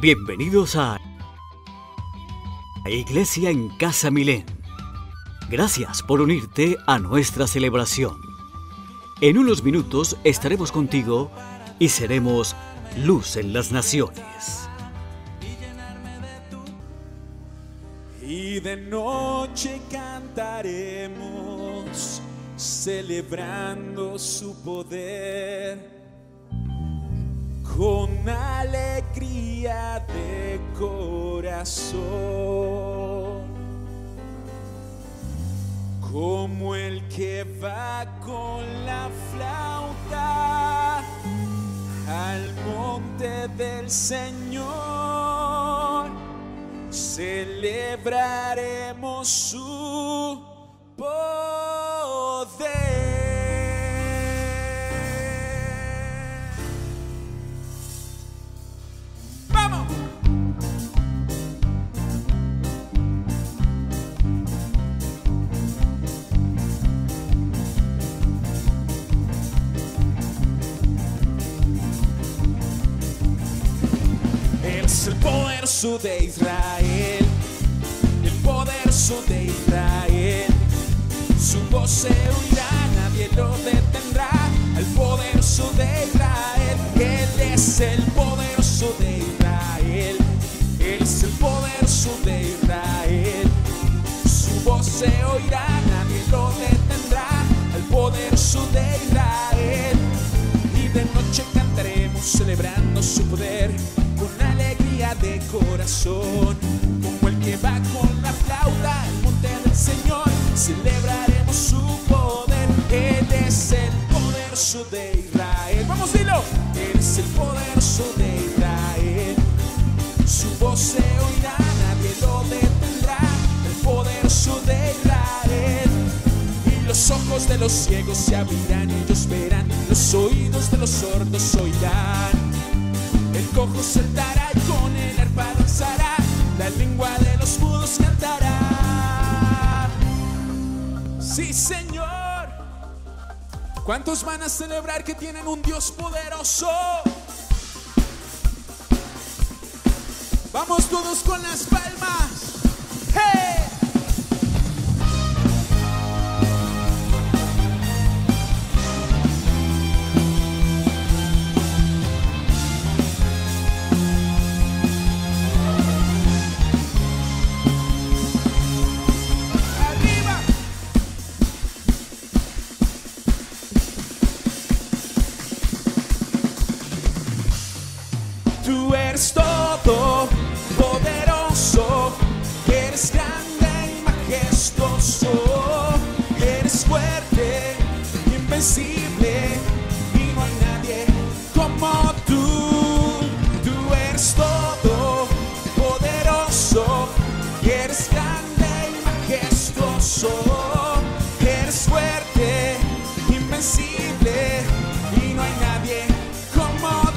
Bienvenidos a Iglesia en Casa Milén. Gracias por unirte a nuestra celebración. En unos minutos estaremos contigo y seremos luz en las naciones. Y de noche cantaremos, celebrando su poder, con alegría de corazón, como el que va con la flauta al monte del Señor. Celebraremos su poder. ¡Vamos! Él es el poderoso de Israel, el poderoso de Israel. Su voz se oirá, nadie lo detendrá. El poderoso de Israel, Él es el poderoso de Israel. Él es el poderoso de Israel. Su voz se oirá, nadie lo detendrá. El poderoso de Israel. Y de noche cantaremos celebrando su poder, con alegría de corazón, como el que va con la flauta al monte del Señor. Celebraremos su poder. Él es el poderoso de Israel. Vamos, dilo. Él es el poderoso de Israel. Su voz se oirá, nadie lo detendrá. El poderoso de Israel. Y los ojos de los ciegos se abrirán, ellos verán. Los oídos de los sordos oirán. El cojo saltará y con el arpa danzará. La lengua de los mudos cantará. Sí, Señor. ¿Cuántos van a celebrar que tienen un Dios poderoso? Vamos todos con las palmas. ¡Hey! Tú eres todo poderoso, eres grande y majestuoso, eres fuerte, invencible, y no hay nadie como tú. Tú eres todo poderoso, eres grande y majestuoso, eres fuerte, invencible, y no hay nadie como tú.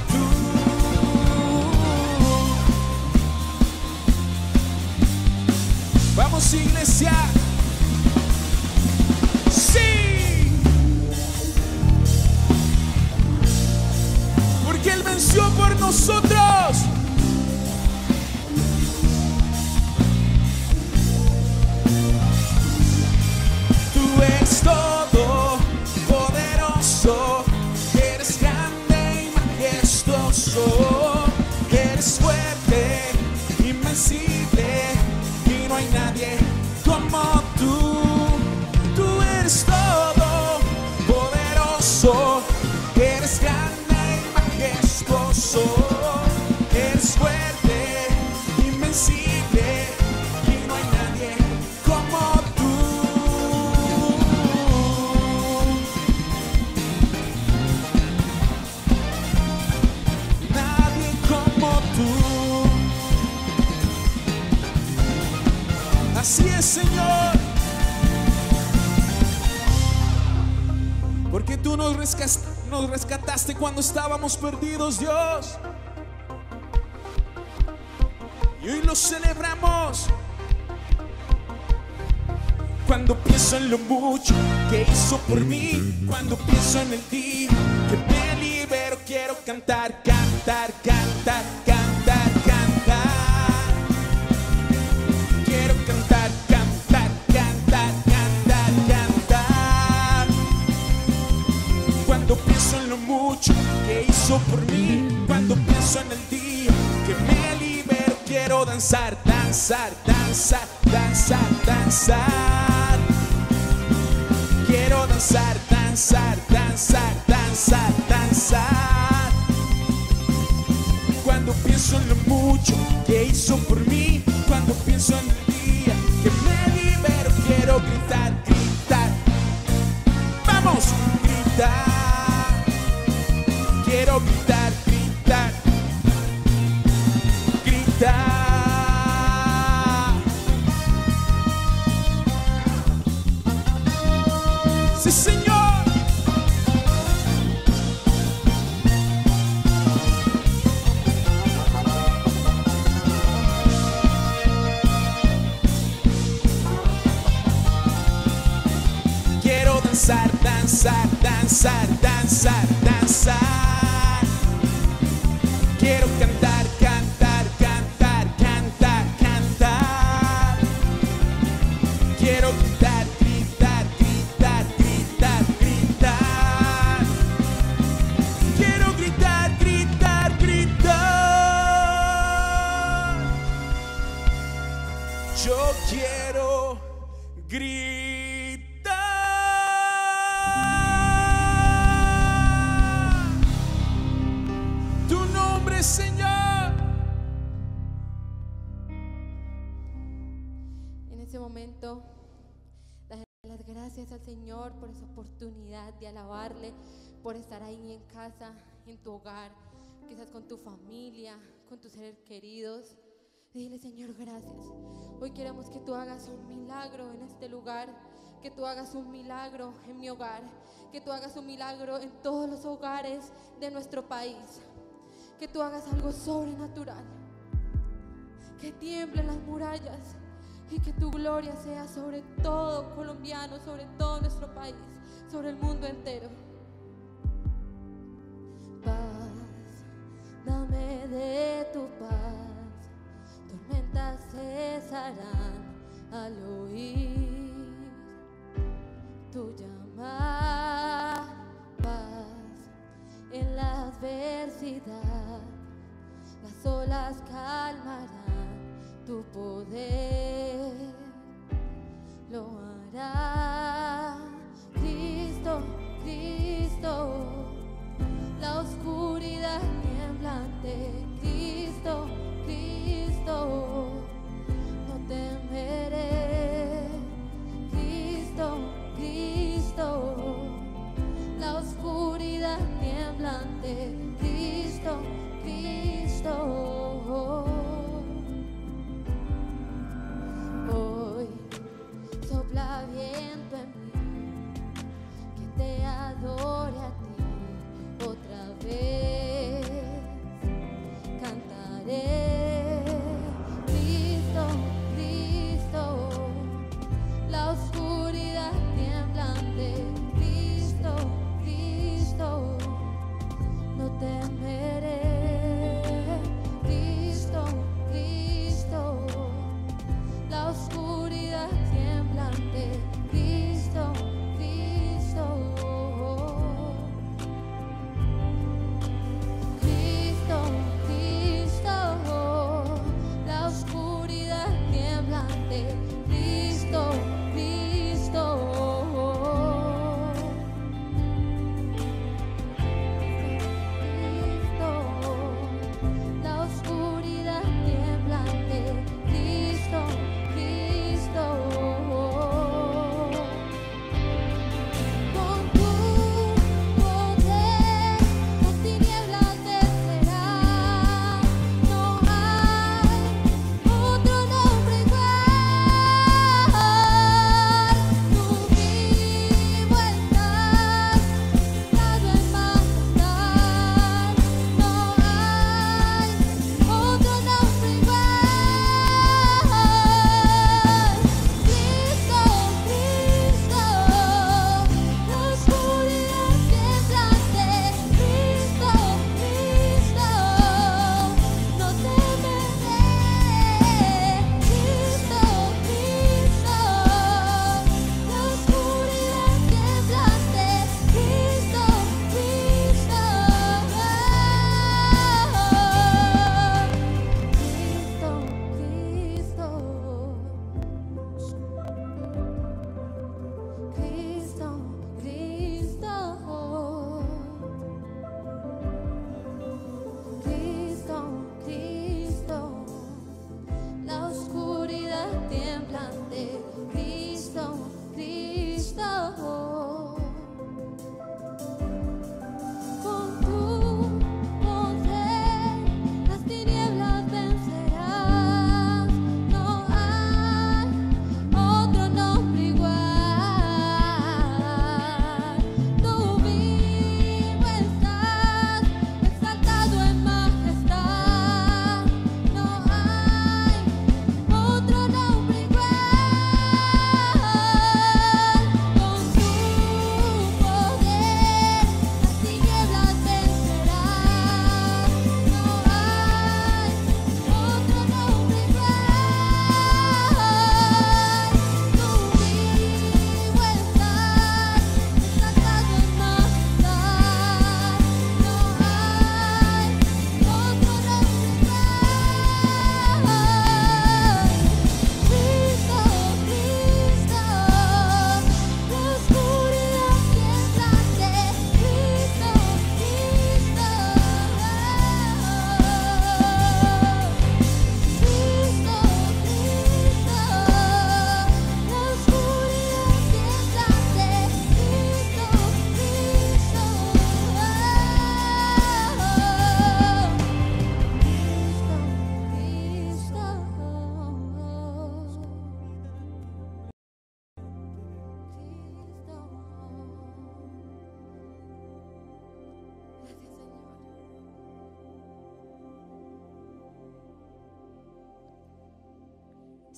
Vamos, iglesia. Sí. Porque Él venció por nosotros. Tú eres todo poderoso, eres grande y majestuoso, eres fuerte, invencible, y no hay nadie como tú. Tú eres todo poderoso, eres grande y majestuoso, eres fuerte, invencible, y no hay nadie como tú. Nadie como tú. Así es, Señor. Porque tú nos rescataste cuando estábamos perdidos, Dios. Y hoy lo celebramos. Cuando pienso en lo mucho que hizo por mí, cuando pienso en el día que me liberó, quiero cantar, cantar, cantar, cantar, cantar. que hizo por mí. Cuando pienso en el día que me libero, quiero danzar, danzar, danzar, danzar, danzar. Quiero danzar, danzar, danzar, danzar, danzar. Cuando pienso en lo mucho que hizo por mí, cuando pienso en el día que me libero, quiero gritar, gritar. Vamos, gritar. Quiero gritar, gritar, gritar. Sí, Señor. Quiero danzar, danzar, danzar, danzar, danzar. Quiero cantar, cantar, cantar, cantar, cantar. Quiero gritar, gritar, gritar, gritar, gritar. Quiero gritar, gritar, gritar. Yo quiero gritar. Tu nombre, Señor. En este momento, darle las gracias al Señor por esa oportunidad de alabarle, por estar ahí en casa, en tu hogar, quizás con tu familia, con tus seres queridos. Dile, Señor, gracias. Hoy queremos que tú hagas un milagro en este lugar, que tú hagas un milagro en mi hogar, que tú hagas un milagro en todos los hogares de nuestro país, que tú hagas algo sobrenatural, que tiemblen las murallas y que tu gloria sea sobre todo colombiano, sobre todo nuestro país, sobre el mundo entero. Paz, dame de tu paz, tormentas cesarán al oír tu llamada. Paz en la adversidad, las olas calmarán, tu poder lo hará. Cristo, Cristo, la oscuridad temblante. Cristo, Cristo, no temeré. Cristo, Cristo, la oscuridad temblante. Cristo, Cristo.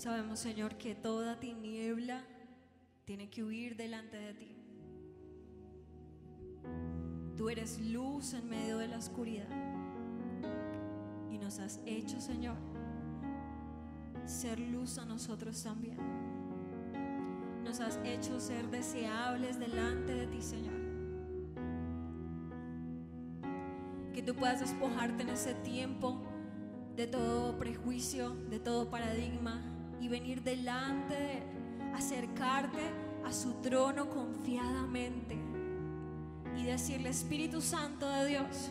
Sabemos, Señor, que toda tiniebla tiene que huir delante de ti. Tú eres luz en medio de la oscuridad y nos has hecho, Señor, ser luz a nosotros también. Nos has hecho ser deseables delante de ti, Señor. Que tú puedas despojarte en ese tiempo de todo prejuicio, de todo paradigma, y venir delante de Él, acercarte a su trono confiadamente y decirle: Espíritu Santo de Dios,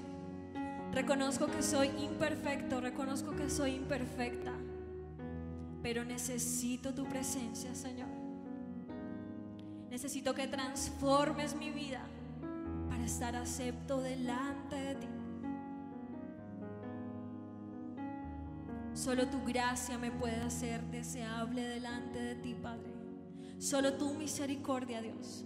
reconozco que soy imperfecto, reconozco que soy imperfecta, pero necesito tu presencia, Señor. Necesito que transformes mi vida para estar acepto delante de ti. Solo tu gracia me puede hacer deseable delante de ti, Padre. Solo tu misericordia, Dios.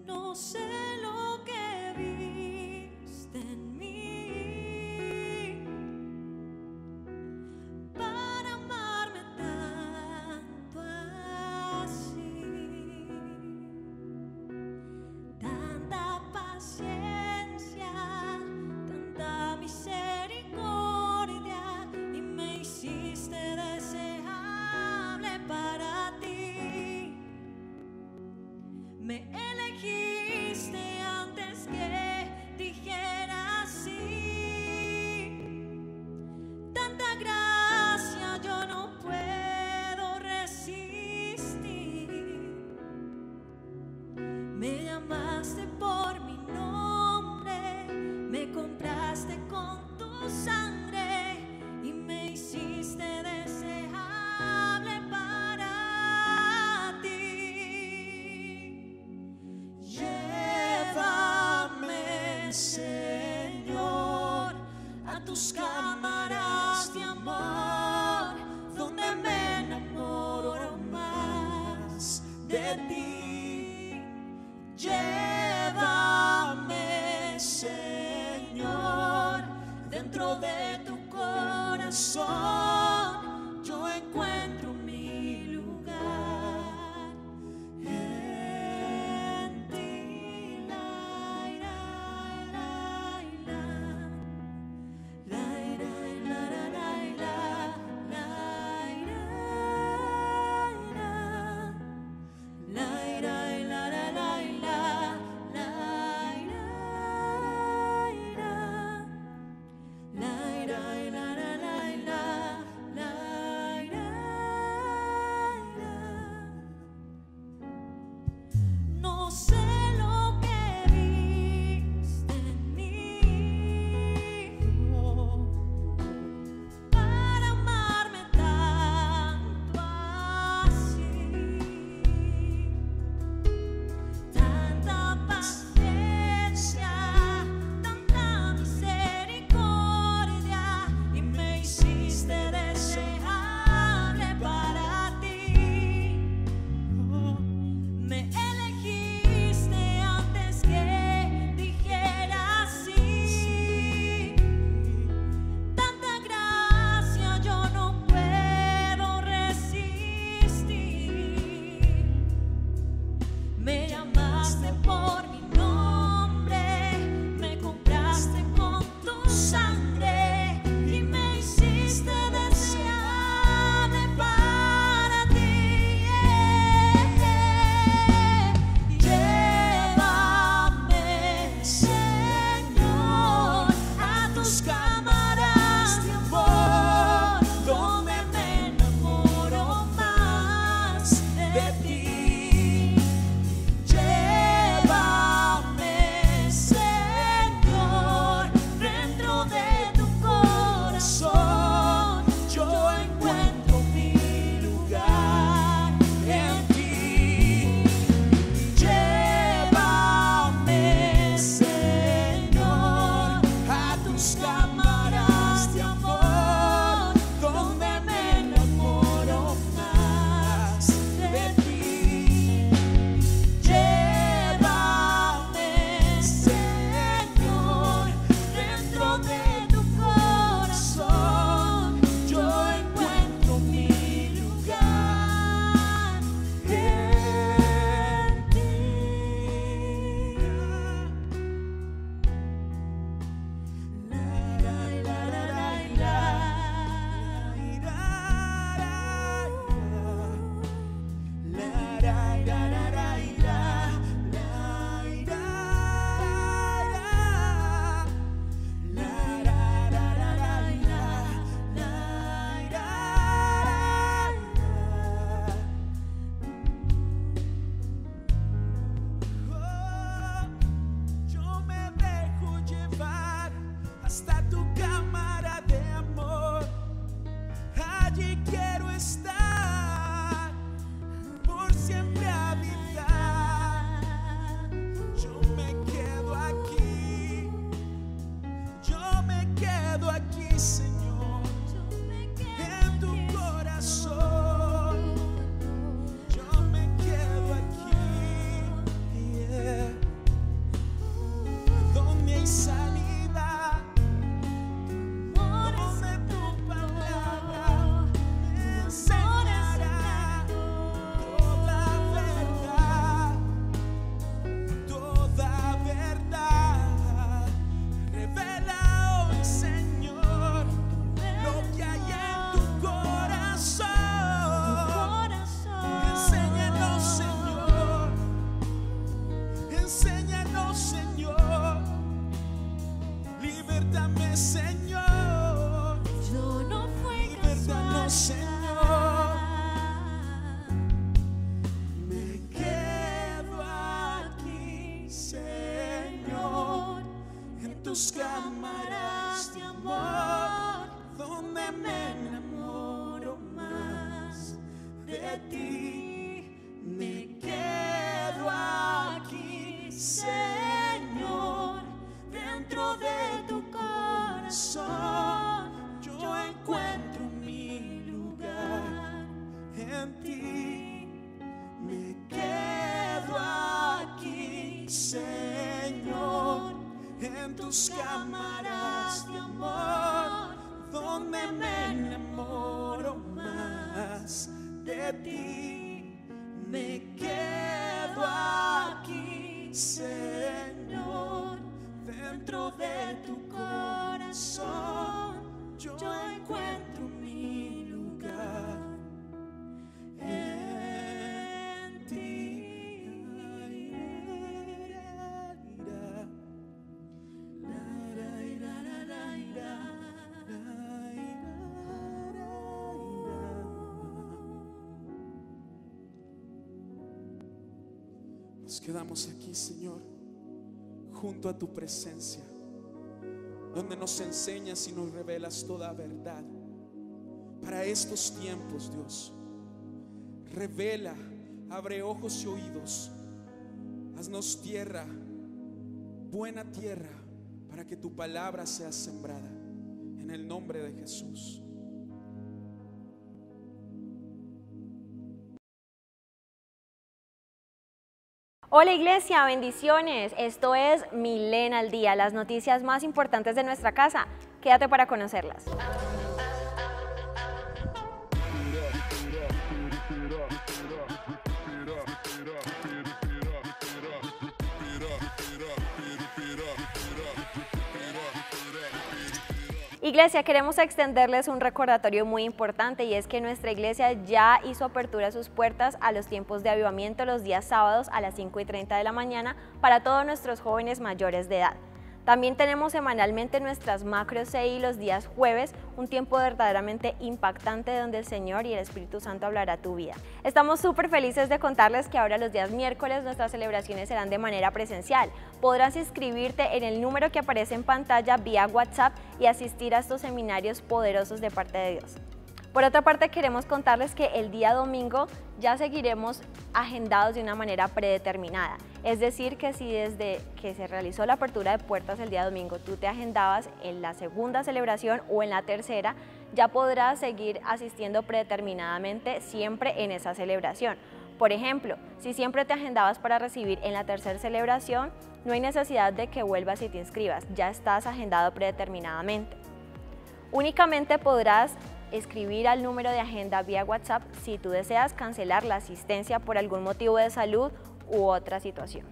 No sé lo que viste en mí para amarme tanto así, tanta paciencia, tanta misericordia, y me hiciste deseable para ti. Me elegiste antes que dijera sí. Tanta gracia yo no puedo resistir. Me llamaste por mi nombre, me compraste con tu sangre y me hiciste deseable para ti. Llévame, Señor, a tus cámaras de amor, donde me enamoro más de ti. Llévame, Señor, dentro de tu corazón, yo encuentro mi lugar en ti. La, ira, la, ira. La, ira, la, la, la, ira. La, ira, ira. La, ira, la, la, la, ira. La, ira, ira. La, ira, la, la, la, ira. La, ira, ira. No sé lo que viste en mí para amarme tanto así, tanta paciencia, tanta misericordia, y me hiciste deseable para ti. Me elegiste antes que dijera sí. Tanta gracia yo no puedo resistir. Me llamaste por mi nombre, me compraste con tu sangre y me hiciste deseable para ti. Llévame, Señor, a tus cámaras de amor, donde me enamoro más de ti. Llévame, Señor, dentro de tu corazón, yo encuentro mi lugar en ti. Llévame, Señor, a tus cámaras de amor, donde me enamoro más de ti. Señor, en tu corazón. Yo me quedo aquí, yeah. Donde hay salida, donde tu palabra me enseñará toda verdad, toda verdad. Revela hoy, Señor, lo que hay en tu corazón. Enséñanos, Señor. Enséñanos, Señor. Libértame, Señor. Yo no fui Libértanos, Señor. Me quedo aquí, Señor, en tus cámaras de amor, donde me enamoro más de ti. Me quedo aquí, Señor, dentro de tu corazón. Yo encuentro mi lugar en ti. Me quedo aquí, Señor, en tus cámaras de amor, donde me enamoro más de ti. Me quedo aquí, Señor, dentro de tu corazón. Yo encuentro mi lugar en ti. Nos quedamos aquí, Señor, junto a tu presencia, donde nos enseñas y nos revelas toda verdad para estos tiempos, Dios. Revela, abre ojos y oídos, haznos tierra, buena tierra, para que tu palabra sea sembrada, en el nombre de Jesús. Hola iglesia, bendiciones. Esto es Milen al Día, las noticias más importantes de nuestra casa. Quédate para conocerlas. Iglesia, queremos extenderles un recordatorio muy importante, y es que nuestra iglesia ya hizo apertura de sus puertas a los tiempos de avivamiento los días sábados a las 5:30 de la mañana para todos nuestros jóvenes mayores de edad. También tenemos semanalmente nuestras macro CI los días jueves, un tiempo verdaderamente impactante donde el Señor y el Espíritu Santo hablará a tu vida. Estamos súper felices de contarles que ahora los días miércoles nuestras celebraciones serán de manera presencial. Podrás inscribirte en el número que aparece en pantalla vía WhatsApp y asistir a estos seminarios poderosos de parte de Dios. Por otra parte, queremos contarles que el día domingo ya seguiremos agendados de una manera predeterminada. Es decir, que si desde que se realizó la apertura de puertas el día domingo tú te agendabas en la segunda celebración o en la tercera, ya podrás seguir asistiendo predeterminadamente siempre en esa celebración. Por ejemplo, si siempre te agendabas para recibir en la tercera celebración, no hay necesidad de que vuelvas y te inscribas, ya estás agendado predeterminadamente. Únicamente podrás escribir al número de agenda vía WhatsApp si tú deseas cancelar la asistencia por algún motivo de salud u otra situación.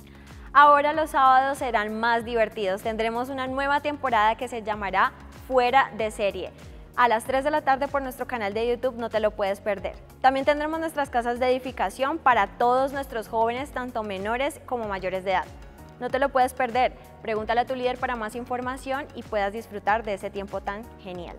Ahora los sábados serán más divertidos, tendremos una nueva temporada que se llamará Fuera de Serie. A las 3 de la tarde por nuestro canal de YouTube, no te lo puedes perder. También tendremos nuestras casas de edificación para todos nuestros jóvenes, tanto menores como mayores de edad. No te lo puedes perder, pregúntale a tu líder para más información y puedas disfrutar de ese tiempo tan genial.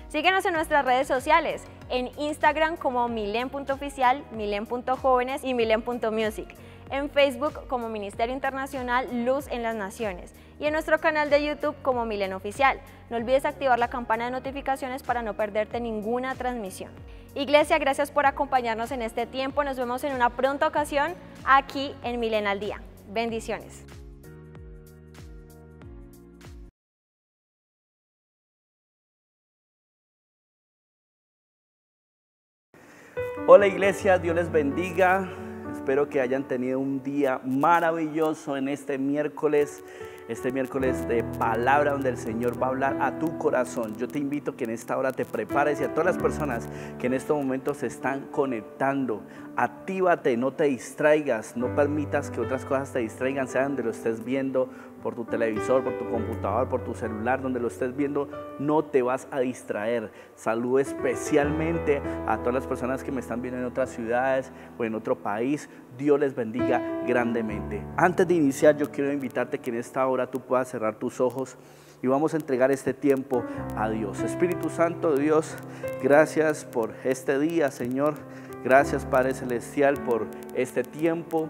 Síguenos en nuestras redes sociales, en Instagram como milen.oficial, milen.jóvenes y milen.music, en Facebook como Ministerio Internacional Luz en las Naciones y en nuestro canal de YouTube como Milen Oficial. No olvides activar la campana de notificaciones para no perderte ninguna transmisión. Iglesia, gracias por acompañarnos en este tiempo. Nos vemos en una pronta ocasión aquí en Milen al Día. Bendiciones. Hola iglesia, Dios les bendiga. Espero que hayan tenido un día maravilloso en este miércoles de palabra donde el Señor va a hablar a tu corazón. Yo te invito que en esta hora te prepares y a todas las personas que en estos momentos se están conectando, actívate, no te distraigas, no permitas que otras cosas te distraigan, sea donde lo estés viendo, por tu televisor, por tu computador, por tu celular, donde lo estés viendo, no te vas a distraer. Saludo especialmente a todas las personas que me están viendo en otras ciudades o en otro país. Dios les bendiga grandemente. Antes de iniciar, yo quiero invitarte que en esta hora tú puedas cerrar tus ojos y vamos a entregar este tiempo a Dios. Espíritu Santo de Dios, gracias por este día, Señor. Gracias, Padre Celestial, por este tiempo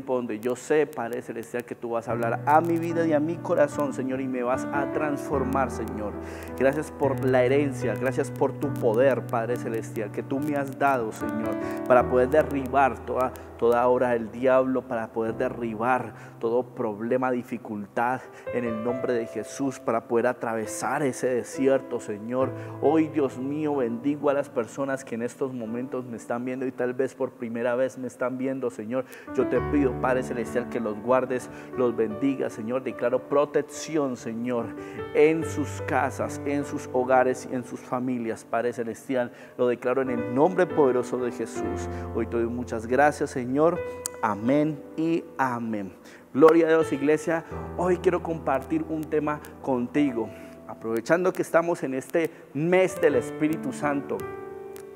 donde yo sé, Padre Celestial, que tú vas a hablar a mi vida y a mi corazón, Señor, y me vas a transformar, Señor. Gracias por la herencia, gracias por tu poder, Padre Celestial, que tú me has dado, Señor, para poder derribar toda obra del diablo, para poder derribar todo problema, dificultad, en el nombre de Jesús, para poder atravesar ese desierto, Señor. Hoy, Dios mío, bendigo a las personas que en estos momentos me están viendo y tal vez por primera vez me están viendo, Señor. Yo te pido, Padre Celestial, que los guardes, los bendiga, Señor. Declaro protección, Señor, en sus casas, en sus hogares y en sus familias, Padre Celestial. Lo declaro en el nombre poderoso de Jesús. Hoy te doy muchas gracias, Señor. Amén y amén. Gloria a Dios, iglesia. Hoy quiero compartir un tema contigo. Aprovechando que estamos en este mes del Espíritu Santo.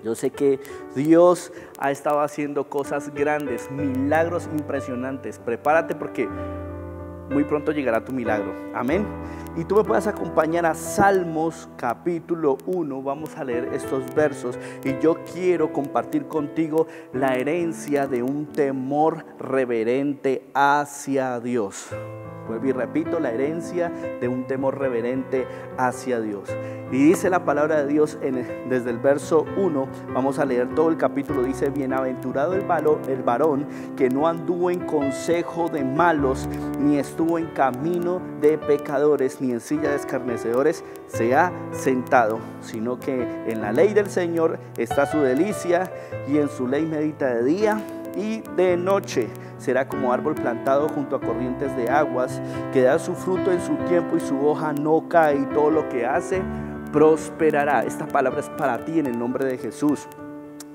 Yo sé que Dios ha estado haciendo cosas grandes, milagros impresionantes. Prepárate porque muy pronto llegará tu milagro. Amén. Y tú me puedes acompañar a Salmos capítulo 1. Vamos a leer estos versos y yo quiero compartir contigo la herencia de un temor reverente hacia Dios. Vuelvo y repito, la herencia de un temor reverente hacia Dios. Y dice la palabra de Dios desde el verso 1, vamos a leer todo el capítulo. Dice: bienaventurado el varón que no anduvo en consejo de malos, ni estuvo en camino de pecadores, ni en silla de escarnecedores se ha sentado, sino que en la ley del Señor está su delicia, y en su ley medita de día y de noche. Será como árbol plantado junto a corrientes de aguas, que da su fruto en su tiempo y su hoja no cae, y todo lo que hace prosperará. Esta palabra es para ti en el nombre de Jesús.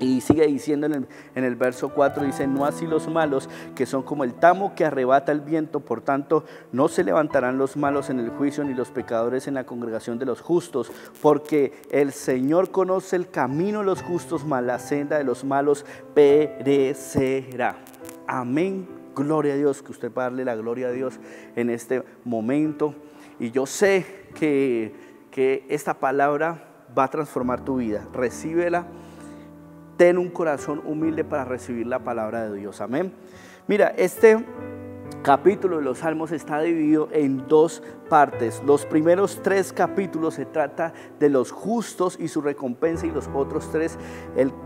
Y sigue diciendo en el verso 4, dice: no así los malos, que son como el tamo que arrebata el viento. Por tanto, no se levantarán los malos en el juicio, ni los pecadores en la congregación de los justos, porque el Señor conoce el camino de los justos, mas la senda de los malos perecerá. Amén. Gloria a Dios, que usted va a darle la gloria a Dios en este momento. Y yo sé que esta palabra va a transformar tu vida. Recíbela. Ten un corazón humilde para recibir la palabra de Dios. Amén. Mira, este capítulo de los Salmos está dividido en dos partes. Los primeros 3 capítulos se trata de los justos y su recompensa, y los otros 3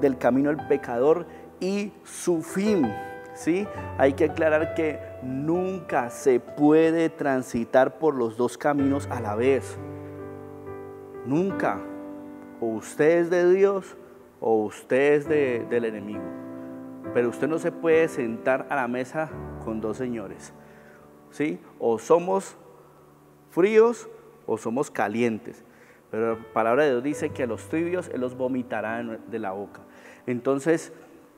del camino del pecador y su fin. ¿Sí? Hay que aclarar que nunca se puede transitar por los dos caminos a la vez. Nunca. O usted es de Dios o usted es del enemigo. Pero usted no se puede sentar a la mesa con dos señores. ¿Sí? O somos fríos o somos calientes. Pero la palabra de Dios dice que a los tibios Él los vomitará de la boca. Entonces,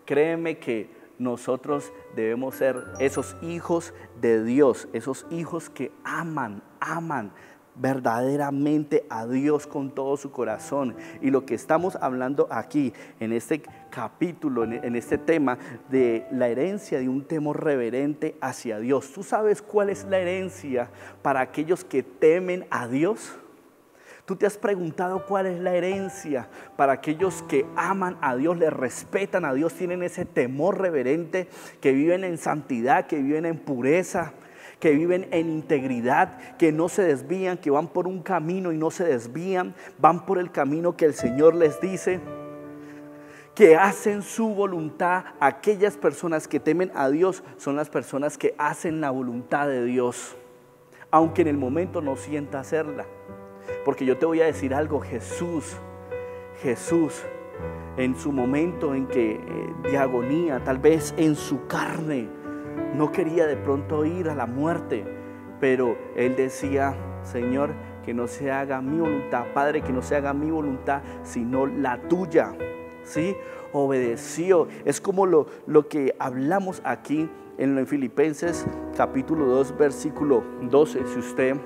créeme que nosotros debemos ser esos hijos de Dios, esos hijos que aman verdaderamente a Dios con todo su corazón. Y lo que estamos hablando aquí en este capítulo, en este tema de la herencia de un temor reverente hacia Dios. ¿Tú sabes cuál es la herencia para aquellos que temen a Dios? ¿Tú te has preguntado cuál es la herencia para aquellos que aman a Dios, le respetan a Dios, tienen ese temor reverente, que viven en santidad, que viven en pureza, que viven en integridad, que no se desvían, que van por un camino y no se desvían, van por el camino que el Señor les dice, que hacen su voluntad? Aquellas personas que temen a Dios son las personas que hacen la voluntad de Dios, aunque en el momento no sienta hacerla. Porque yo te voy a decir algo, Jesús en su momento en que de agonía, tal vez en su carne, no quería de pronto ir a la muerte, pero él decía: Señor, que no se haga mi voluntad, Padre, que no se haga mi voluntad, sino la tuya. ¿Sí? Obedeció. Es como lo que hablamos aquí en Filipenses capítulo 2, versículo 12. Si usted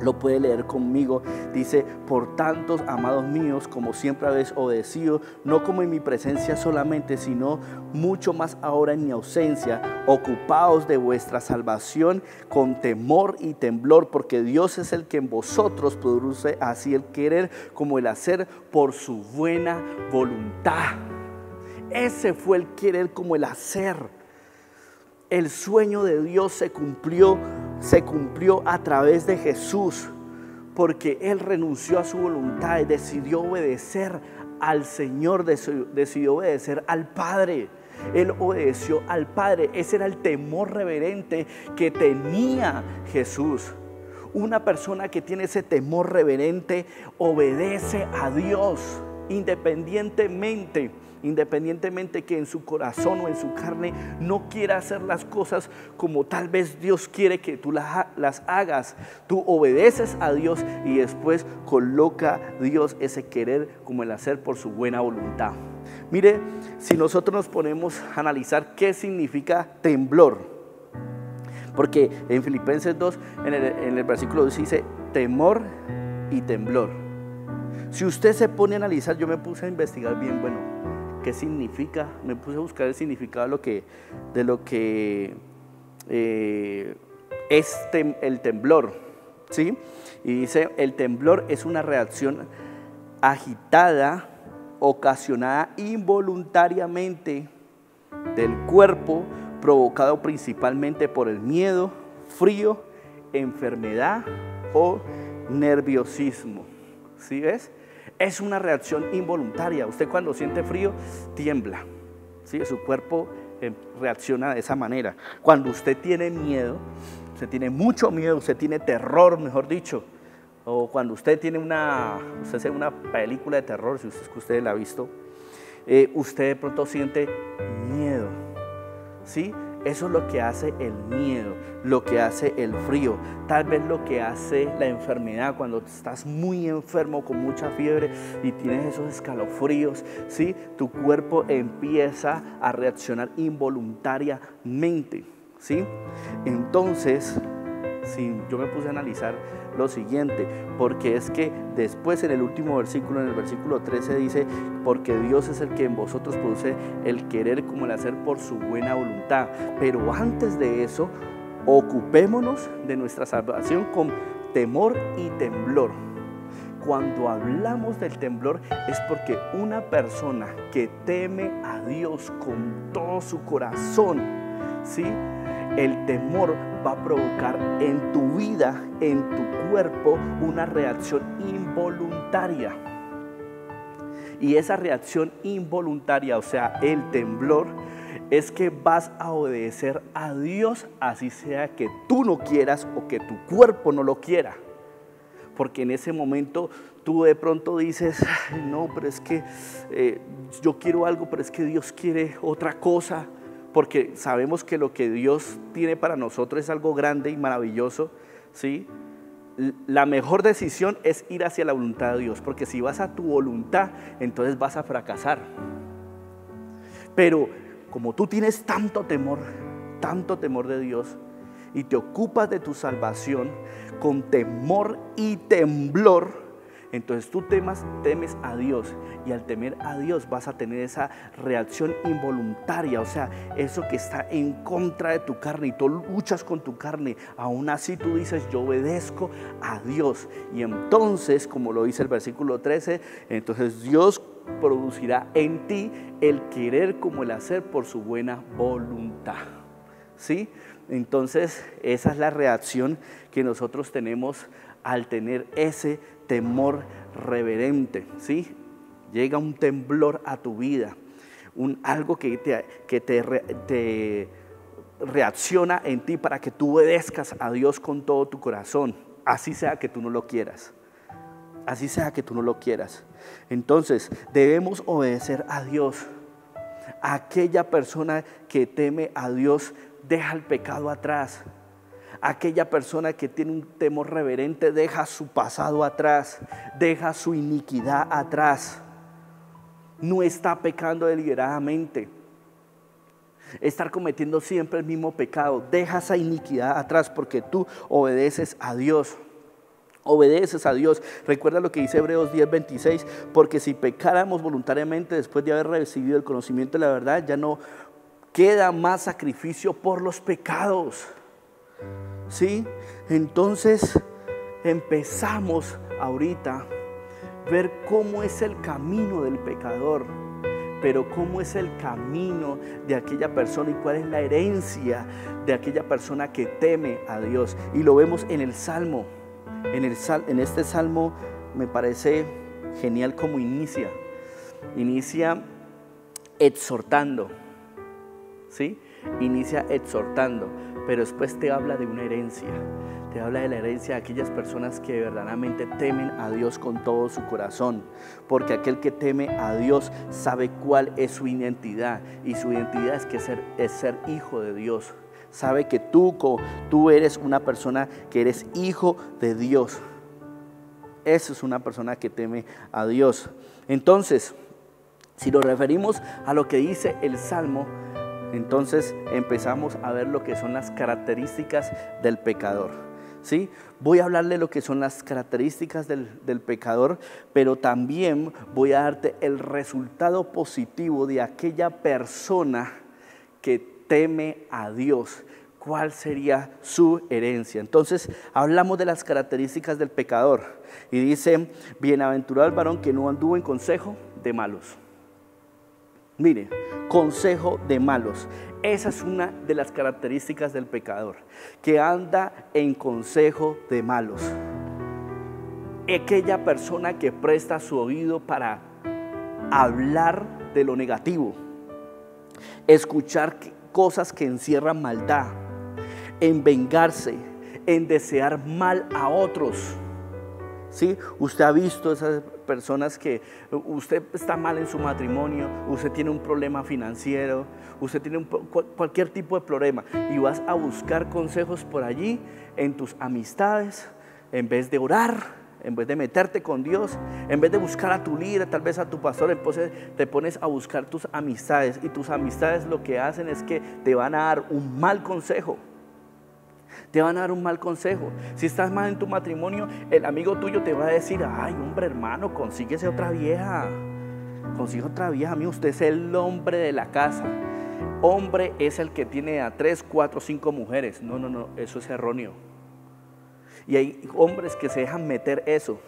lo puede leer conmigo, dice: por tanto, amados míos, como siempre habéis obedecido, no como en mi presencia solamente, sino mucho más ahora en mi ausencia, ocupaos de vuestra salvación con temor y temblor, porque Dios es el que en vosotros produce así el querer como el hacer por su buena voluntad. Ese fue el querer como el hacer. El sueño de Dios se cumplió a través de Jesús, porque Él renunció a su voluntad y decidió obedecer al Señor, decidió obedecer al Padre. Él obedeció al Padre. Ese era el temor reverente que tenía Jesús. Una persona que tiene ese temor reverente obedece a Dios independientemente que en su corazón o en su carne no quiera hacer las cosas como tal vez Dios quiere que tú las hagas. Tú obedeces a Dios y después coloca Dios ese querer como el hacer por su buena voluntad. Mire, si nosotros nos ponemos a analizar qué significa temblor, porque en Filipenses 2, en el versículo 2 dice temor y temblor. Si usted se pone a analizar, yo me puse a investigar bien, ¿qué significa? Me puse a buscar el significado de lo que es el temblor, ¿sí? Y dice: el temblor es una reacción agitada, ocasionada involuntariamente del cuerpo, provocado principalmente por el miedo, frío, enfermedad o nerviosismo. ¿Sí ves? Es una reacción involuntaria. Usted cuando siente frío tiembla, ¿sí? Su cuerpo reacciona de esa manera. Cuando usted tiene miedo, usted tiene mucho miedo, usted tiene terror, mejor dicho, o cuando usted tiene una película de terror, si usted la ha visto, usted de pronto siente miedo, ¿sí? Eso es lo que hace el miedo, lo que hace el frío, tal vez lo que hace la enfermedad, cuando estás muy enfermo con mucha fiebre y tienes esos escalofríos, ¿sí? Tu cuerpo empieza a reaccionar involuntariamente, ¿sí? Entonces, yo me puse a analizar lo siguiente, porque es que después en el último versículo, en el versículo 13 dice: porque Dios es el que en vosotros produce el querer como el hacer por su buena voluntad. Pero antes de eso, ocupémonos de nuestra salvación con temor y temblor. Cuando hablamos del temblor es porque una persona que teme a Dios con todo su corazón, ¿sí? El temor va a provocar en tu vida, en tu cuerpo, una reacción involuntaria. Y esa reacción involuntaria, o sea, el temblor, es que vas a obedecer a Dios, así sea que tú no quieras o que tu cuerpo no lo quiera. Porque en ese momento tú de pronto dices: no, pero es que yo quiero algo, pero es que Dios quiere otra cosa. Porque sabemos que lo que Dios tiene para nosotros es algo grande y maravilloso, ¿sí? La mejor decisión es ir hacia la voluntad de Dios, porque si vas a tu voluntad, entonces vas a fracasar. Pero como tú tienes tanto temor de Dios, y te ocupas de tu salvación con temor y temblor, entonces tú temes a Dios, y al temer a Dios vas a tener esa reacción involuntaria, o sea, eso que está en contra de tu carne y tú luchas con tu carne. Aún así tú dices: yo obedezco a Dios, y entonces, como lo dice el versículo 13, entonces Dios producirá en ti el querer como el hacer por su buena voluntad, ¿sí? Entonces esa es la reacción que nosotros tenemos al tener ese temor reverente, ¿sí? Llega un temblor a tu vida, algo que te reacciona en ti para que tú obedezcas a Dios con todo tu corazón, así sea que tú no lo quieras. así sea que tú no lo quieras. Entonces debemos obedecer a Dios. Aquella persona que teme a Dios deja el pecado atrás. Aquella persona que tiene un temor reverente deja su pasado atrás, deja su iniquidad atrás. No está pecando deliberadamente. Estar cometiendo siempre el mismo pecado. Deja esa iniquidad atrás porque tú obedeces a Dios. Obedeces a Dios. Recuerda lo que dice Hebreos 10:26, porque si pecáramos voluntariamente después de haber recibido el conocimiento de la verdad, ya no queda más sacrificio por los pecados. ¿Sí? Entonces empezamos ahorita a ver cómo es el camino del pecador, pero cómo es el camino de aquella persona y cuál es la herencia de aquella persona que teme a Dios. Y lo vemos en el Salmo. En este Salmo me parece genial cómo inicia. Inicia exhortando, ¿sí? Inicia exhortando, pero después te habla de una herencia. Te habla de la herencia de aquellas personas que verdaderamente temen a Dios con todo su corazón. Porque aquel que teme a Dios sabe cuál es su identidad. Y su identidad es ser hijo de Dios. Sabe que tú eres una persona que eres hijo de Dios. Esa es una persona que teme a Dios. Entonces, si nos referimos a lo que dice el Salmo, entonces empezamos a ver lo que son las características del pecador. ¿Sí? Voy a hablarle de lo que son las características del pecador, pero también voy a darte el resultado positivo de aquella persona que teme a Dios. ¿Cuál sería su herencia? Entonces hablamos de las características del pecador y dice: bienaventurado el varón que no anduvo en consejo de malos. Mire, consejo de malos. Esa es una de las características del pecador, que anda en consejo de malos. Aquella persona que presta su oído para hablar de lo negativo, escuchar cosas que encierran maldad, en vengarse, en desear mal a otros. ¿Sí? Usted ha visto esas personas que usted está mal en su matrimonio, usted tiene un problema financiero, usted tiene cualquier tipo de problema y vas a buscar consejos por allí en tus amistades, en vez de orar, en vez de meterte con Dios, en vez de buscar a tu líder, tal vez a tu pastor, entonces te pones a buscar tus amistades y tus amistades lo que hacen es que te van a dar un mal consejo. Te van a dar un mal consejo. Si estás mal en tu matrimonio, el amigo tuyo te va a decir: ay, hombre, hermano, consíguese otra vieja. Consigue otra vieja. Amigo, usted es el hombre de la casa. Hombre es el que tiene a 3, 4, 5 mujeres. No, eso es erróneo. Y hay hombres que se dejan meter eso.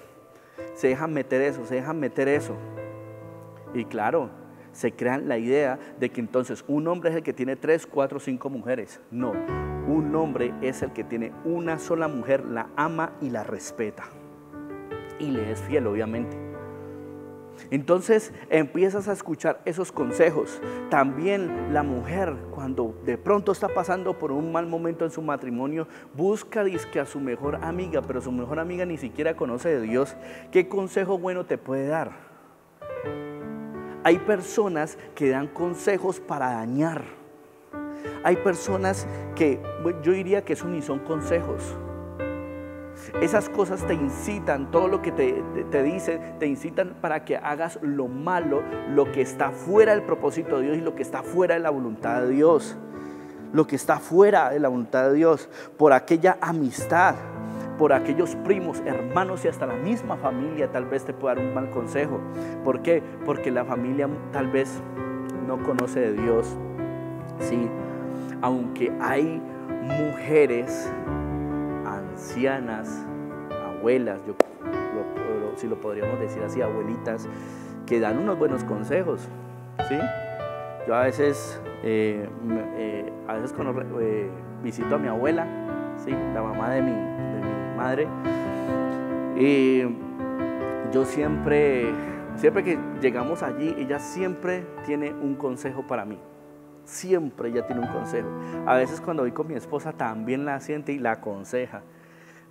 Se dejan meter eso. Y claro, se crean la idea de que entonces un hombre es el que tiene 3, 4, 5 mujeres. No, un hombre es el que tiene una sola mujer, la ama y la respeta. Y le es fiel, obviamente. Entonces empiezas a escuchar esos consejos. También la mujer, cuando de pronto está pasando por un mal momento en su matrimonio, busca dizque a su mejor amiga, pero su mejor amiga ni siquiera conoce de Dios. ¿Qué consejo bueno te puede dar? Hay personas que dan consejos para dañar. Hay personas que yo diría que eso ni son consejos. Esas cosas te incitan, todo lo que te dicen, te incitan para que hagas lo malo, lo que está fuera del propósito de Dios y lo que está fuera de la voluntad de Dios. Lo que está fuera de la voluntad de Dios, por aquella amistad, por aquellos primos, hermanos y hasta la misma familia tal vez te pueda dar un mal consejo. ¿Por qué? Porque la familia tal vez no conoce de Dios. Sí, aunque hay mujeres ancianas, abuelas, si lo podríamos decir así, abuelitas, que dan unos buenos consejos, ¿sí? Yo a veces cuando visito a mi abuela, ¿sí? La mamá de mi madre, yo siempre que llegamos allí, ella siempre tiene un consejo para mí. Siempre ella tiene un consejo. A veces cuando voy con mi esposa también la siente y la aconseja.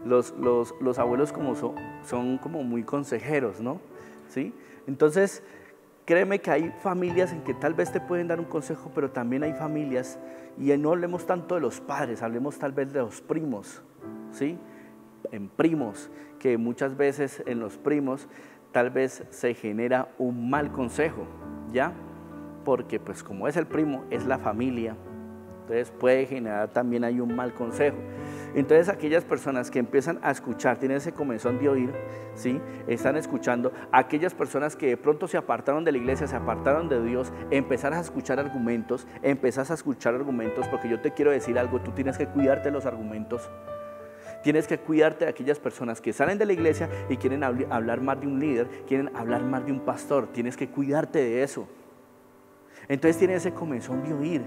Los abuelos como son como muy consejeros, ¿no? ¿Sí? Entonces, créeme que hay familias en que tal vez te pueden dar un consejo, pero también hay familias, y no hablemos tanto de los padres, hablemos tal vez de los primos, ¿sí? En primos, que muchas veces en los primos tal vez se genera un mal consejo, ¿ya? Porque pues como es el primo, es la familia, entonces puede generar también ahí un mal consejo. Entonces aquellas personas que empiezan a escuchar, tienen ese comezón de oír, ¿sí? Están escuchando, aquellas personas que de pronto se apartaron de la iglesia, se apartaron de Dios, empezar a escuchar argumentos, porque yo te quiero decir algo, tú tienes que cuidarte de los argumentos. Tienes que cuidarte de aquellas personas que salen de la iglesia y quieren hablar más de un líder, quieren hablar más de un pastor, tienes que cuidarte de eso. Entonces tienes ese comezón de oír.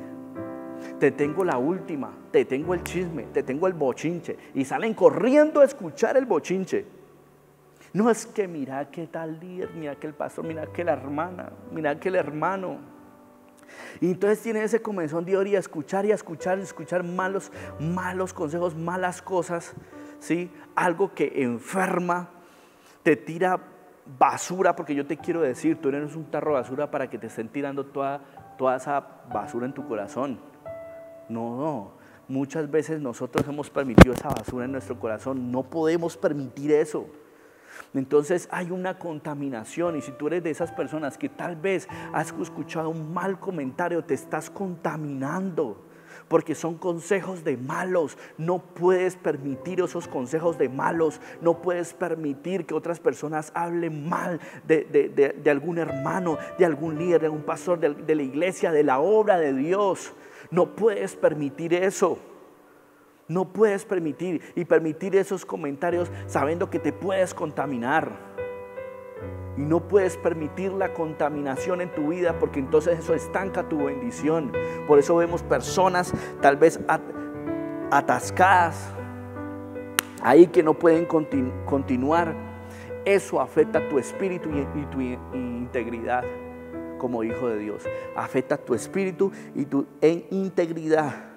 Te tengo la última, te tengo el chisme, te tengo el bochinche, y salen corriendo a escuchar el bochinche. No es que mira qué tal líder, mira que el pastor, mira que la hermana, mira que el hermano. Y entonces tiene ese comezón de oír y a escuchar malos consejos, malas cosas, ¿sí? Algo que enferma, te tira basura, porque yo te quiero decir, tú eres un tarro de basura para que te estén tirando toda esa basura en tu corazón. No, muchas veces nosotros hemos permitido esa basura en nuestro corazón, no podemos permitir eso. Entonces hay una contaminación, y si tú eres de esas personas que tal vez has escuchado un mal comentario, te estás contaminando, porque son consejos de malos. No puedes permitir esos consejos de malos, no puedes permitir que otras personas hablen mal de algún hermano, de algún líder, de algún pastor, de la iglesia, de la obra de Dios. No puedes permitir eso. No puedes permitir esos comentarios sabiendo que te puedes contaminar. Y no puedes permitir la contaminación en tu vida, porque entonces eso estanca tu bendición. Por eso vemos personas tal vez atascadas ahí que no pueden continuar. Eso afecta tu espíritu y tu integridad como hijo de Dios. Afecta tu espíritu y tu integridad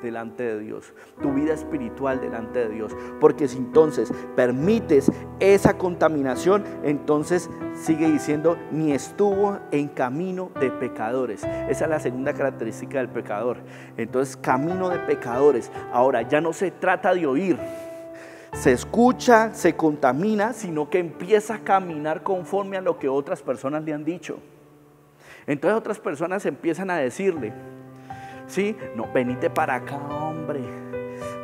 delante de Dios, tu vida espiritual delante de Dios, porque si entonces permites esa contaminación, entonces sigue diciendo, ni estuvo en camino de pecadores. Esa es la segunda característica del pecador. Entonces, camino de pecadores. Ahora, ya no se trata de oír, se escucha, se contamina, sino que empieza a caminar conforme a lo que otras personas le han dicho. Entonces otras personas empiezan a decirle, ¿sí? No, venite para acá, hombre,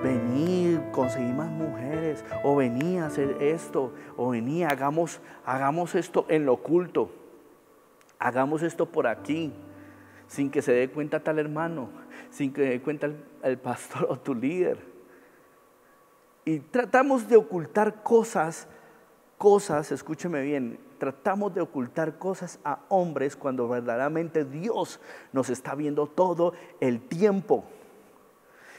vení, conseguí más mujeres, o vení a hacer esto, o vení, hagamos esto en lo oculto, hagamos esto por aquí, sin que se dé cuenta tal hermano, sin que se dé cuenta el pastor o tu líder. Y tratamos de ocultar cosas, escúcheme bien, tratamos de ocultar cosas a hombres cuando verdaderamente Dios nos está viendo todo el tiempo.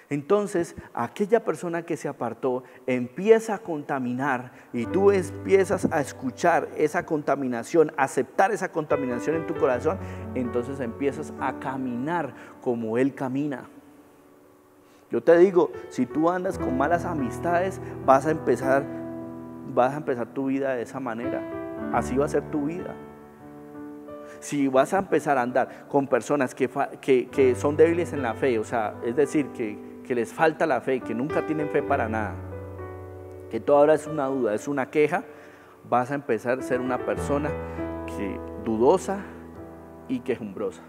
Entonces, aquella persona que se apartó empieza a contaminar, y tú empiezas a escuchar esa contaminación, a aceptar esa contaminación en tu corazón, entonces empiezas a caminar como Él camina. Yo te digo, si tú andas con malas amistades, vas a empezar tu vida de esa manera. Así va a ser tu vida. Si vas a empezar a andar con personas que son débiles en la fe, o sea, es decir, que les falta la fe, que nunca tienen fe para nada, que todo ahora es una duda, es una queja, vas a empezar a ser una persona dudosa y quejumbrosa.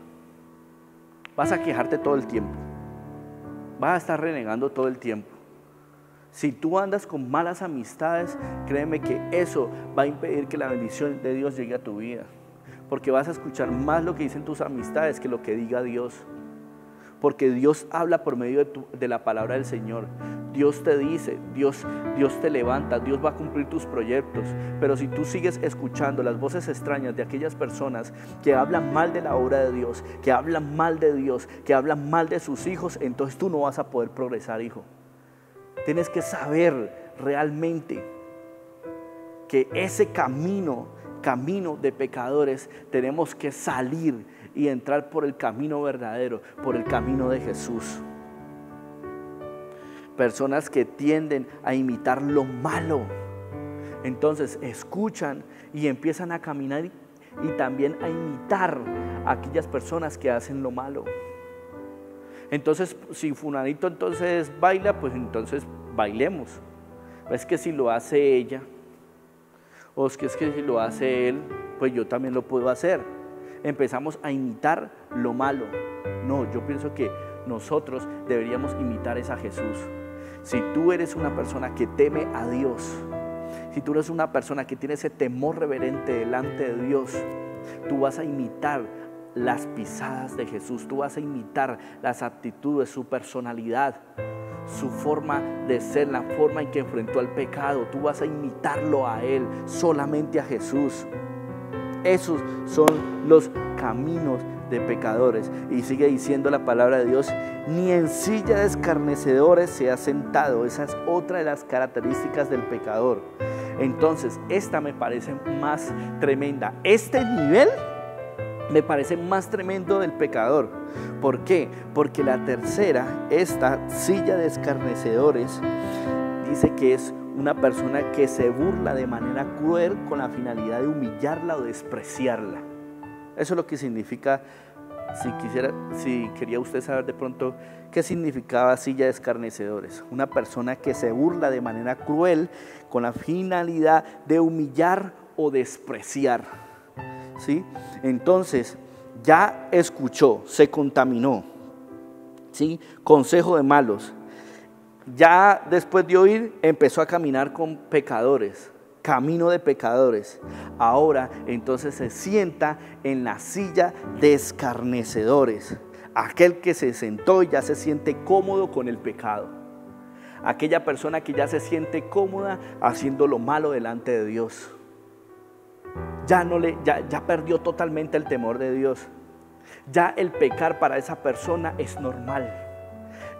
Vas a quejarte todo el tiempo, vas a estar renegando todo el tiempo. Si tú andas con malas amistades, créeme que eso va a impedir que la bendición de Dios llegue a tu vida, porque vas a escuchar más lo que dicen tus amistades que lo que diga Dios, porque Dios habla por medio de la palabra del Señor. Dios te dice, Dios te levanta, Dios va a cumplir tus proyectos. Pero si tú sigues escuchando las voces extrañas de aquellas personas que hablan mal de la obra de Dios, que hablan mal de Dios, que hablan mal de sus hijos, entonces tú no vas a poder progresar, hijo. Tienes que saber realmente que ese camino de pecadores, tenemos que salir y entrar por el camino verdadero, por el camino de Jesús. personas que tienden a imitar lo malo. Entonces escuchan y empiezan a caminar y también a imitar a aquellas personas que hacen lo malo. Entonces, si fulanito entonces baila, pues entonces bailemos. Es que si lo hace ella, o es que si lo hace él, pues yo también lo puedo hacer. Empezamos a imitar lo malo. No, yo pienso que nosotros deberíamos imitar a Jesús. Si tú eres una persona que teme a Dios, si tú eres una persona que tiene ese temor reverente delante de Dios, tú vas a imitar las pisadas de Jesús, tú vas a imitar las actitudes, su personalidad, su forma de ser, la forma en que enfrentó al pecado. Tú vas a imitarlo a Él, solamente a Jesús. Esos son los caminos de pecadores. Y sigue diciendo la palabra de Dios: ni en silla de escarnecedores se ha sentado. Esa es otra de las características del pecador. Entonces, esta me parece más tremenda. Este nivel me parece más tremendo del pecador. ¿Por qué? Porque la tercera, esta silla de escarnecedores, dice que es una persona que se burla de manera cruel con la finalidad de humillarla o despreciarla. Eso es lo que significa. Si quería usted saber de pronto qué significaba silla de escarnecedores: una persona que se burla de manera cruel con la finalidad de humillar o despreciar. ¿Sí? Entonces ya escuchó, se contaminó, ¿sí? Consejo de malos. Ya después de oír empezó a caminar con pecadores, camino de pecadores. Ahora entonces se sienta en la silla de escarnecedores. Aquel que se sentó ya se siente cómodo con el pecado. Aquella persona que ya se siente cómoda haciendo lo malo delante de Dios. Ya perdió totalmente el temor de Dios. Ya el pecar para esa persona es normal.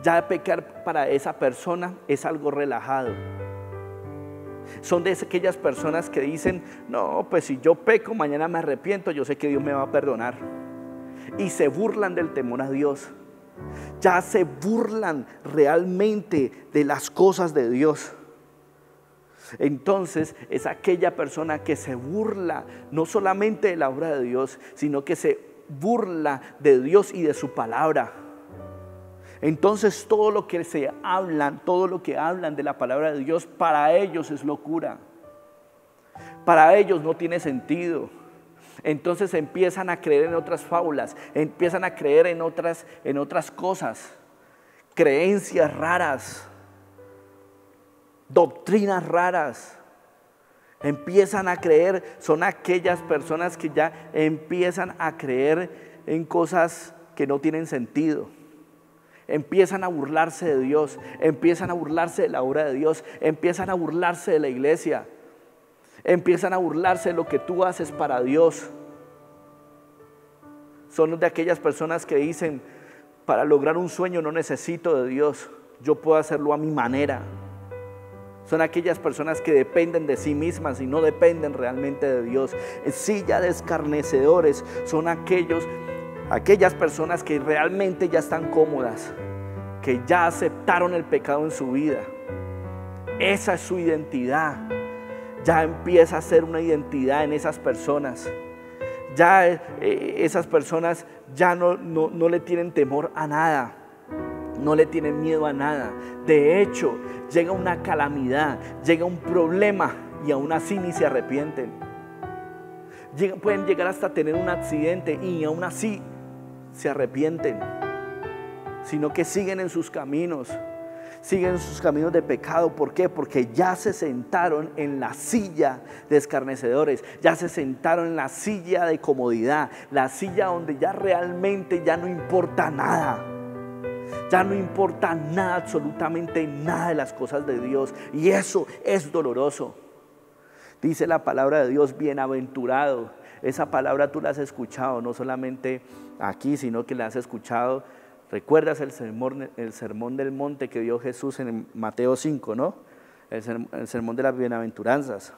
Ya el pecar para esa persona es algo relajado. Son de aquellas personas que dicen: no, pues si yo peco, mañana me arrepiento, yo sé que Dios me va a perdonar. Y se burlan del temor a Dios. Ya se burlan realmente de las cosas de Dios. Entonces es aquella persona que se burla no solamente de la obra de Dios, sino que se burla de Dios y de su palabra. Entonces todo lo que hablan de la palabra de Dios, para ellos es locura. Para ellos no tiene sentido. Entonces empiezan a creer en otras fábulas, empiezan a creer en otras cosas, creencias raras, doctrinas raras. Empiezan a creer, son aquellas personas que ya empiezan a creer en cosas que no tienen sentido. Empiezan a burlarse de Dios, empiezan a burlarse de la obra de Dios, empiezan a burlarse de la iglesia, empiezan a burlarse de lo que tú haces para Dios. Son de aquellas personas que dicen: para lograr un sueño no necesito de Dios, yo puedo hacerlo a mi manera. Son aquellas personas que dependen de sí mismas y no dependen realmente de Dios. Silla de escarnecedores son aquellas personas que realmente ya están cómodas, que ya aceptaron el pecado en su vida. Esa es su identidad. Ya empieza a ser una identidad en esas personas. Ya esas personas ya no le tienen temor a nada. No le tienen miedo a nada. De hecho, llega una calamidad, llega un problema y aún así ni se arrepienten. Pueden llegar hasta tener un accidente y aún así se arrepienten, sino que siguen en sus caminos de pecado. ¿Por qué? Porque ya se sentaron en la silla de escarnecedores, ya se sentaron en la silla de comodidad, la silla donde ya realmente ya no importa nada. Ya no importa nada, absolutamente nada de las cosas de Dios, y eso es doloroso. Dice la palabra de Dios: bienaventurado. Esa palabra tú la has escuchado, no solamente aquí, sino que la has escuchado. ¿Recuerdas el sermón del monte que dio Jesús en Mateo 5, no? El sermón de las bienaventuranzas.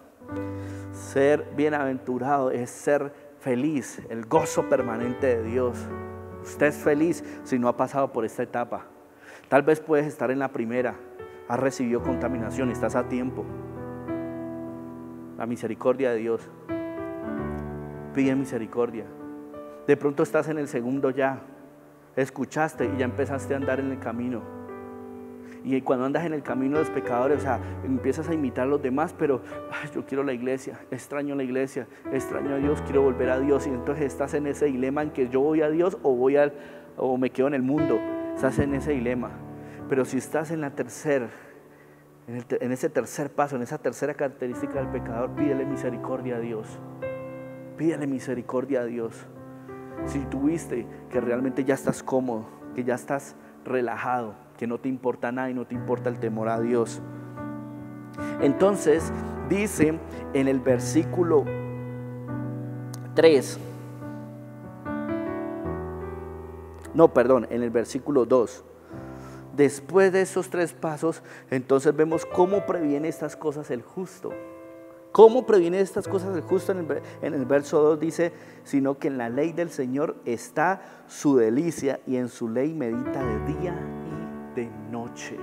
Ser bienaventurado es ser feliz, el gozo permanente de Dios. Usted es feliz si no ha pasado por esta etapa. Tal vez puedes estar en la primera, has recibido contaminación, estás a tiempo. La misericordia de Dios. Pide misericordia. De pronto estás en el segundo ya. Escuchaste y ya empezaste a andar en el camino. Y cuando andas en el camino de los pecadores, o sea, empiezas a imitar a los demás, pero yo quiero la iglesia, extraño la iglesia, extraño a Dios, quiero volver a Dios. Y entonces estás en ese dilema en que yo voy a Dios o me quedo en el mundo. Estás en ese dilema. Pero si estás en ese tercer paso, en esa tercera característica del pecador, pídele misericordia a Dios. Pídele misericordia a Dios. Si tuviste que realmente ya estás cómodo, que ya estás relajado, que no te importa nada y no te importa el temor a Dios. Entonces dice en el versículo 3, en el versículo 2, después de esos 3 pasos, entonces vemos cómo previene estas cosas el justo. ¿Cómo previene estas cosas el justo? En el verso 2 dice, sino que en la ley del Señor está su delicia y en su ley medita de día y de noche.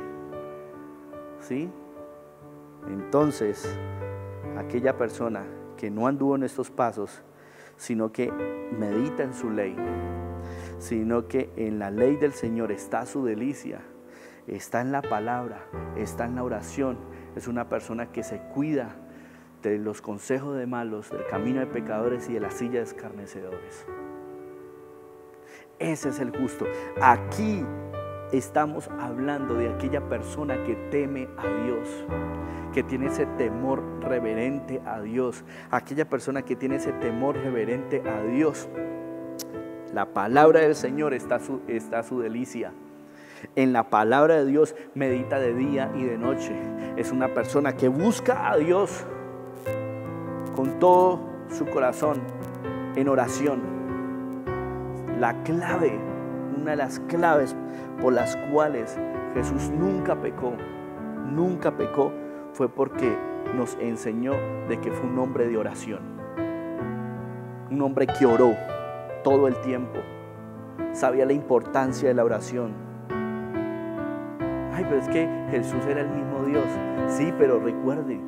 ¿Sí? Entonces, aquella persona que no anduvo en estos pasos, sino que medita en su ley, sino que en la ley del Señor está su delicia, está en la palabra, está en la oración, es una persona que se cuida de los consejos de malos, del camino de pecadores y de la silla de escarnecedores. Ese es el justo. Aquí estamos hablando de aquella persona que teme a Dios, que tiene ese temor reverente a Dios, aquella persona que tiene ese temor reverente a Dios. La palabra del Señor está su delicia. En la palabra de Dios medita de día y de noche. Es una persona que busca a Dios con todo su corazón en oración. La clave, una de las claves por las cuales Jesús nunca pecó, fue porque nos enseñó de que fue un hombre de oración, un hombre que oró todo el tiempo, sabía la importancia de la oración. Ay, pero es que Jesús era el mismo Dios. Sí, pero recuerde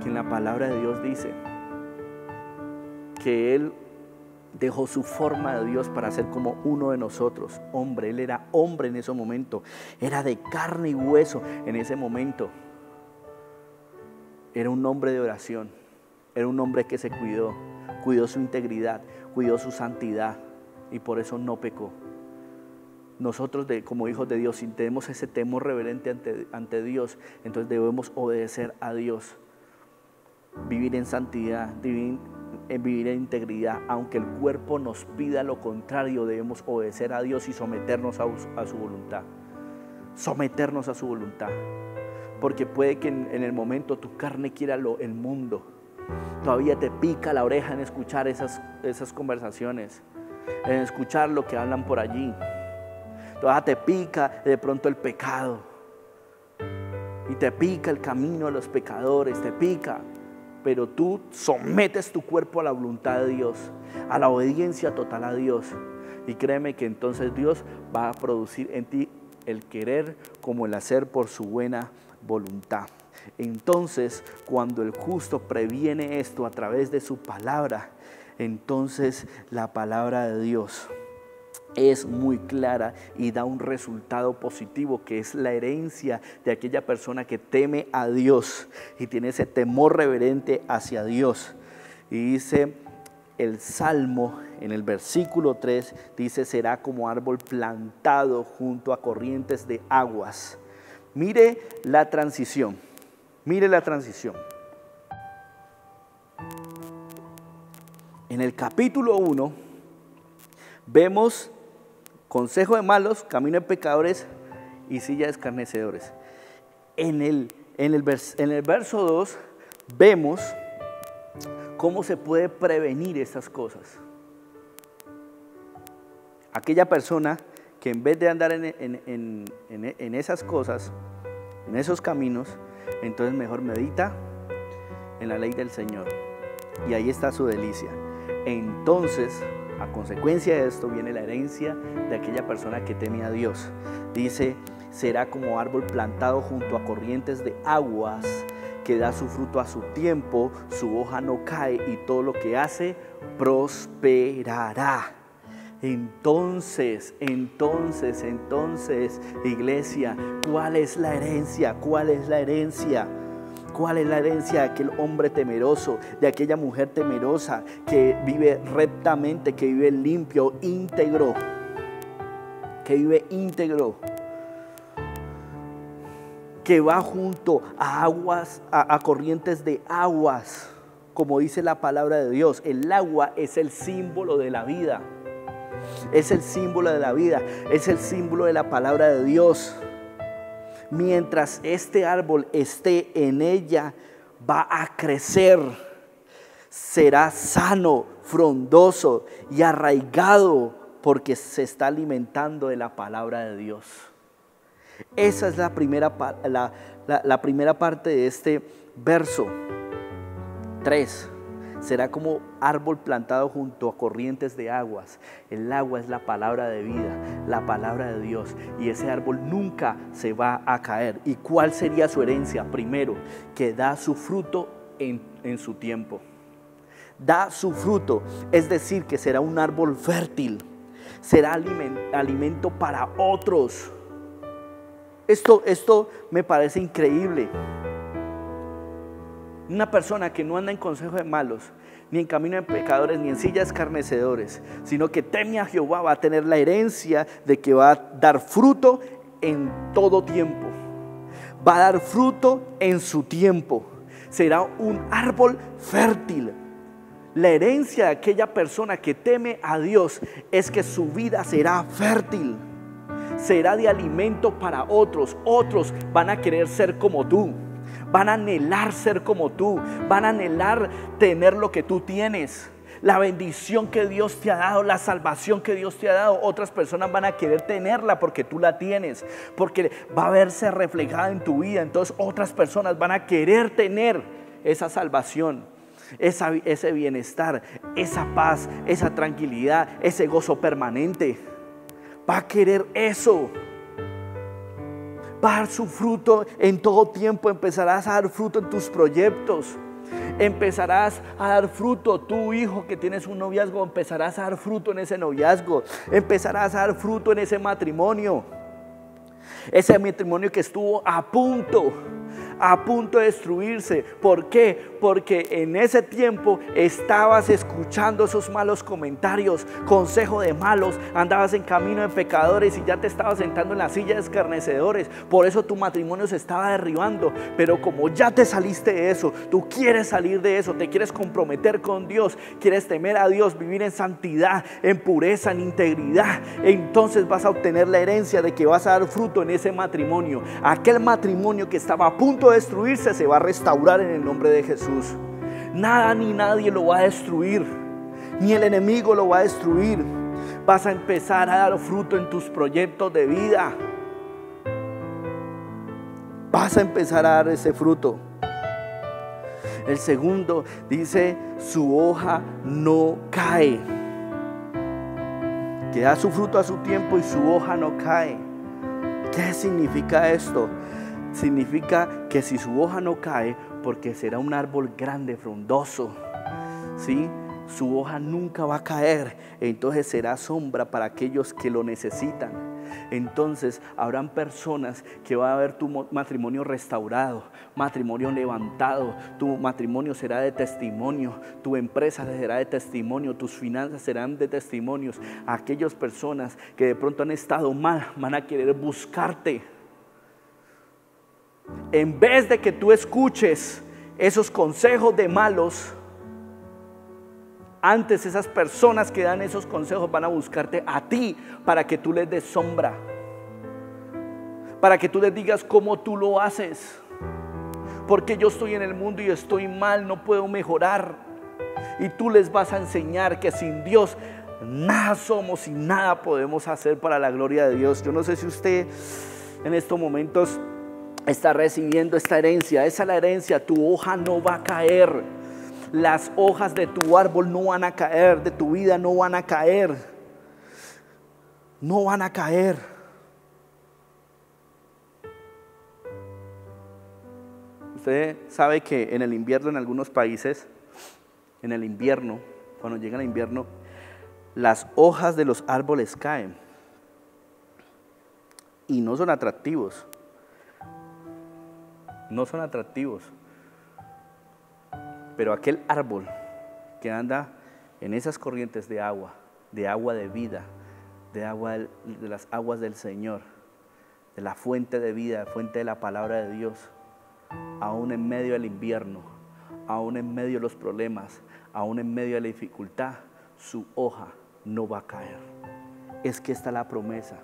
que en la palabra de Dios dice que Él dejó su forma de Dios para ser como uno de nosotros, hombre. Él era hombre en ese momento, era de carne y hueso en ese momento. Era un hombre de oración, era un hombre que se cuidó su integridad, cuidó su santidad y por eso no pecó. Nosotros como hijos de Dios, si tenemos ese temor reverente ante Dios, entonces debemos obedecer a Dios, vivir en santidad, vivir en integridad. Aunque el cuerpo nos pida lo contrario, debemos obedecer a Dios y someternos a su voluntad. Someternos a su voluntad. Porque puede que en el momento tu carne quiera el mundo. Todavía te pica la oreja en escuchar esas conversaciones, en escuchar lo que hablan por allí. Todavía te pica de pronto el pecado. Y te pica el camino de los pecadores, te pica. Pero tú sometes tu cuerpo a la voluntad de Dios, a la obediencia total a Dios. Y créeme que entonces Dios va a producir en ti el querer como el hacer por su buena voluntad. Entonces, cuando el justo previene esto a través de su palabra, entonces la palabra de Dios es muy clara y da un resultado positivo, que es la herencia de aquella persona que teme a Dios y tiene ese temor reverente hacia Dios. Y dice el Salmo en el versículo 3, dice: será como árbol plantado junto a corrientes de aguas. Mire la transición, mire la transición. En el capítulo 1 vemos consejo de malos, camino de pecadores y silla de escarnecedores. En el verso 2 vemos cómo se puede prevenir estas cosas. Aquella persona que en vez de andar en esas cosas, en esos caminos, entonces mejor medita en la ley del Señor. Y ahí está su delicia. Entonces, a consecuencia de esto viene la herencia de aquella persona que teme a Dios. Dice: será como árbol plantado junto a corrientes de aguas, que da su fruto a su tiempo, su hoja no cae y todo lo que hace prosperará. Entonces, iglesia, ¿cuál es la herencia? ¿Cuál es la herencia? ¿Cuál es la herencia de aquel hombre temeroso, de aquella mujer temerosa que vive rectamente, que vive limpio, íntegro? Que vive íntegro, que va junto a aguas, a corrientes de aguas, como dice la palabra de Dios. El agua es el símbolo de la vida, es el símbolo de la vida, es el símbolo de la palabra de Dios. Mientras este árbol esté en ella, va a crecer, será sano, frondoso y arraigado, porque se está alimentando de la palabra de Dios. Esa es la primera parte de este verso 3. Será como árbol plantado junto a corrientes de aguas. El agua es la palabra de vida, la palabra de Dios, y ese árbol nunca se va a caer. ¿Y cuál sería su herencia? Primero, que da su fruto en su tiempo. Da su fruto, es decir, que será un árbol fértil, será alimento para otros. Esto me parece increíble. Una persona que no anda en consejo de malos, ni en camino de pecadores, ni en silla de escarnecedores, sino que teme a Jehová, va a tener la herencia de que va a dar fruto en todo tiempo. Va a dar fruto en su tiempo. Será un árbol fértil. La herencia de aquella persona que teme a Dios es que su vida será fértil. Será de alimento para otros. Otros van a querer ser como tú. Van a anhelar ser como tú. Van a anhelar tener lo que tú tienes. La bendición que Dios te ha dado, la salvación que Dios te ha dado, otras personas van a querer tenerla porque tú la tienes, porque va a verse reflejada en tu vida. Entonces otras personas van a querer tener esa salvación, ese bienestar, esa paz, esa tranquilidad, ese gozo permanente. Va a querer eso. Va a dar su fruto en todo tiempo. Empezarás a dar fruto en tus proyectos. Empezarás a dar fruto. Tu hijo que tienes un noviazgo, empezarás a dar fruto en ese noviazgo. Empezarás a dar fruto en ese matrimonio. Ese matrimonio que estuvo a punto de destruirse. ¿Por qué? Porque en ese tiempo estabas escuchando esos malos comentarios, consejo de malos, andabas en camino de pecadores y ya te estabas sentando en la silla de escarnecedores. Por eso tu matrimonio se estaba derribando. Pero como ya te saliste de eso, tú quieres salir de eso, te quieres comprometer con Dios, quieres temer a Dios, vivir en santidad, en pureza, en integridad, entonces vas a obtener la herencia de que vas a dar fruto en ese matrimonio. Aquel matrimonio que estaba a punto de destruirse se va a restaurar en el nombre de Jesús. Nada ni nadie lo va a destruir, ni el enemigo lo va a destruir. Vas a empezar a dar fruto en tus proyectos de vida. Vas a empezar a dar ese fruto. El segundo dice: su hoja no cae. Que da su fruto a su tiempo y su hoja no cae. ¿Qué significa esto? Significa que si su hoja no cae, porque será un árbol grande, frondoso, ¿sí? Su hoja nunca va a caer. Entonces será sombra para aquellos que lo necesitan. Entonces habrán personas que va a ver tu matrimonio restaurado, matrimonio levantado. Tu matrimonio será de testimonio, tu empresa será de testimonio, tus finanzas serán de testimonios. Aquellas personas que de pronto han estado mal van a querer buscarte. En vez de que tú escuches esos consejos de malos, antes esas personas que dan esos consejos van a buscarte a ti para que tú les des sombra, para que tú les digas cómo tú lo haces, porque yo estoy en el mundo y estoy mal, no puedo mejorar. Y tú les vas a enseñar que sin Dios nada somos y nada podemos hacer para la gloria de Dios. Yo no sé si usted en estos momentos está recibiendo esta herencia. Esa es la herencia. Tu hoja no va a caer. Las hojas de tu árbol no van a caer. De tu vida no van a caer. No van a caer. Usted sabe que en el invierno en algunos países, en el invierno, cuando llega el invierno, las hojas de los árboles caen y no son atractivos. No son atractivos. Pero aquel árbol que anda en esas corrientes de agua de vida, de las aguas del Señor, de la fuente de vida, fuente de la palabra de Dios, aún en medio del invierno, aún en medio de los problemas, aún en medio de la dificultad, su hoja no va a caer. Es que esta es la promesa,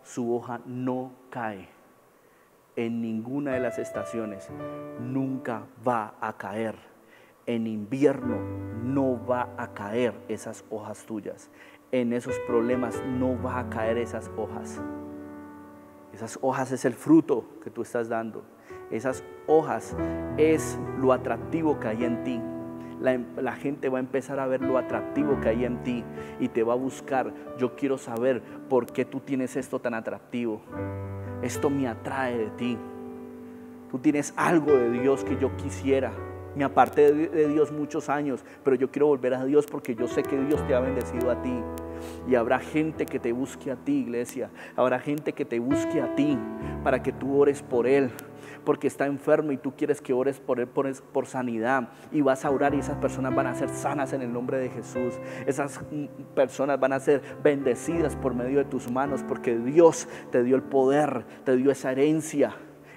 su hoja no cae. En ninguna de las estaciones nunca va a caer. En invierno no va a caer esas hojas tuyas. En esos problemas no va a caer esas hojas. Esas hojas es el fruto que tú estás dando. Esas hojas es lo atractivo que hay en ti. La gente va a empezar a ver lo atractivo que hay en ti y te va a buscar. Yo quiero saber por qué tú tienes esto tan atractivo. Esto me atrae de ti. Tú tienes algo de Dios que yo quisiera. Me aparté de Dios muchos años, pero yo quiero volver a Dios porque yo sé que Dios te ha bendecido a ti. Y habrá gente que te busque a ti, iglesia. Habrá gente que te busque a ti para que tú ores por él. Porque está enfermo y tú quieres que ores por él por sanidad. Y vas a orar y esas personas van a ser sanas en el nombre de Jesús. Esas personas van a ser bendecidas por medio de tus manos. Porque Dios te dio el poder, te dio esa herencia.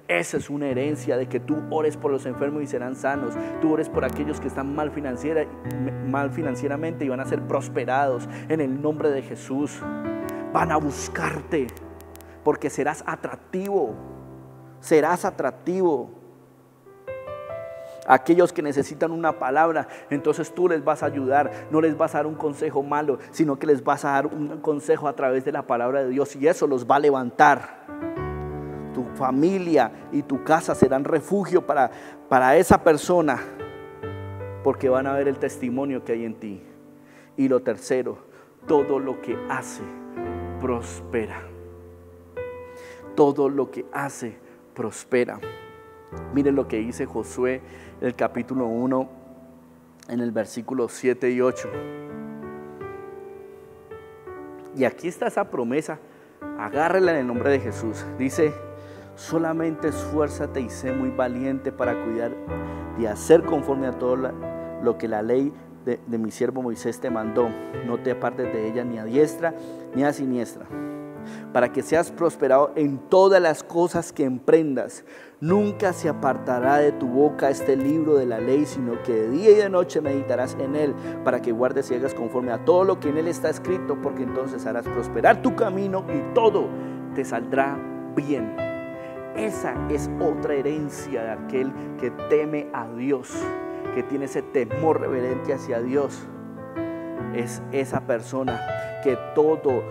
Esa es una herencia de que tú ores por los enfermos y serán sanos. Tú ores por aquellos que están mal financieramente y van a ser prosperados en el nombre de Jesús. Van a buscarte porque serás atractivo. Serás atractivo. Aquellos que necesitan una palabra, entonces tú les vas a ayudar. No les vas a dar un consejo malo, sino que les vas a dar un consejo a través de la palabra de Dios y eso los va a levantar. Tu familia y tu casa serán refugio para esa persona porque van a ver el testimonio que hay en ti. Y lo tercero, todo lo que hace prospera. Todo lo que hace prospera. Miren lo que dice Josué en el capítulo 1 en el versículo 7 y 8. Y aquí está esa promesa, agárrela en el nombre de Jesús. Dice: solamente esfuérzate y sé muy valiente para cuidar y hacer conforme a todo lo que la ley de mi siervo Moisés te mandó. No te apartes de ella ni a diestra ni a siniestra, para que seas prosperado en todas las cosas que emprendas. Nunca se apartará de tu boca este libro de la ley, sino que de día y de noche meditarás en él, para que guardes y hagas conforme a todo lo que en él está escrito, porque entonces harás prosperar tu camino y todo te saldrá bien. Esa es otra herencia de aquel que teme a Dios, que tiene ese temor reverente hacia Dios. Es esa persona que todo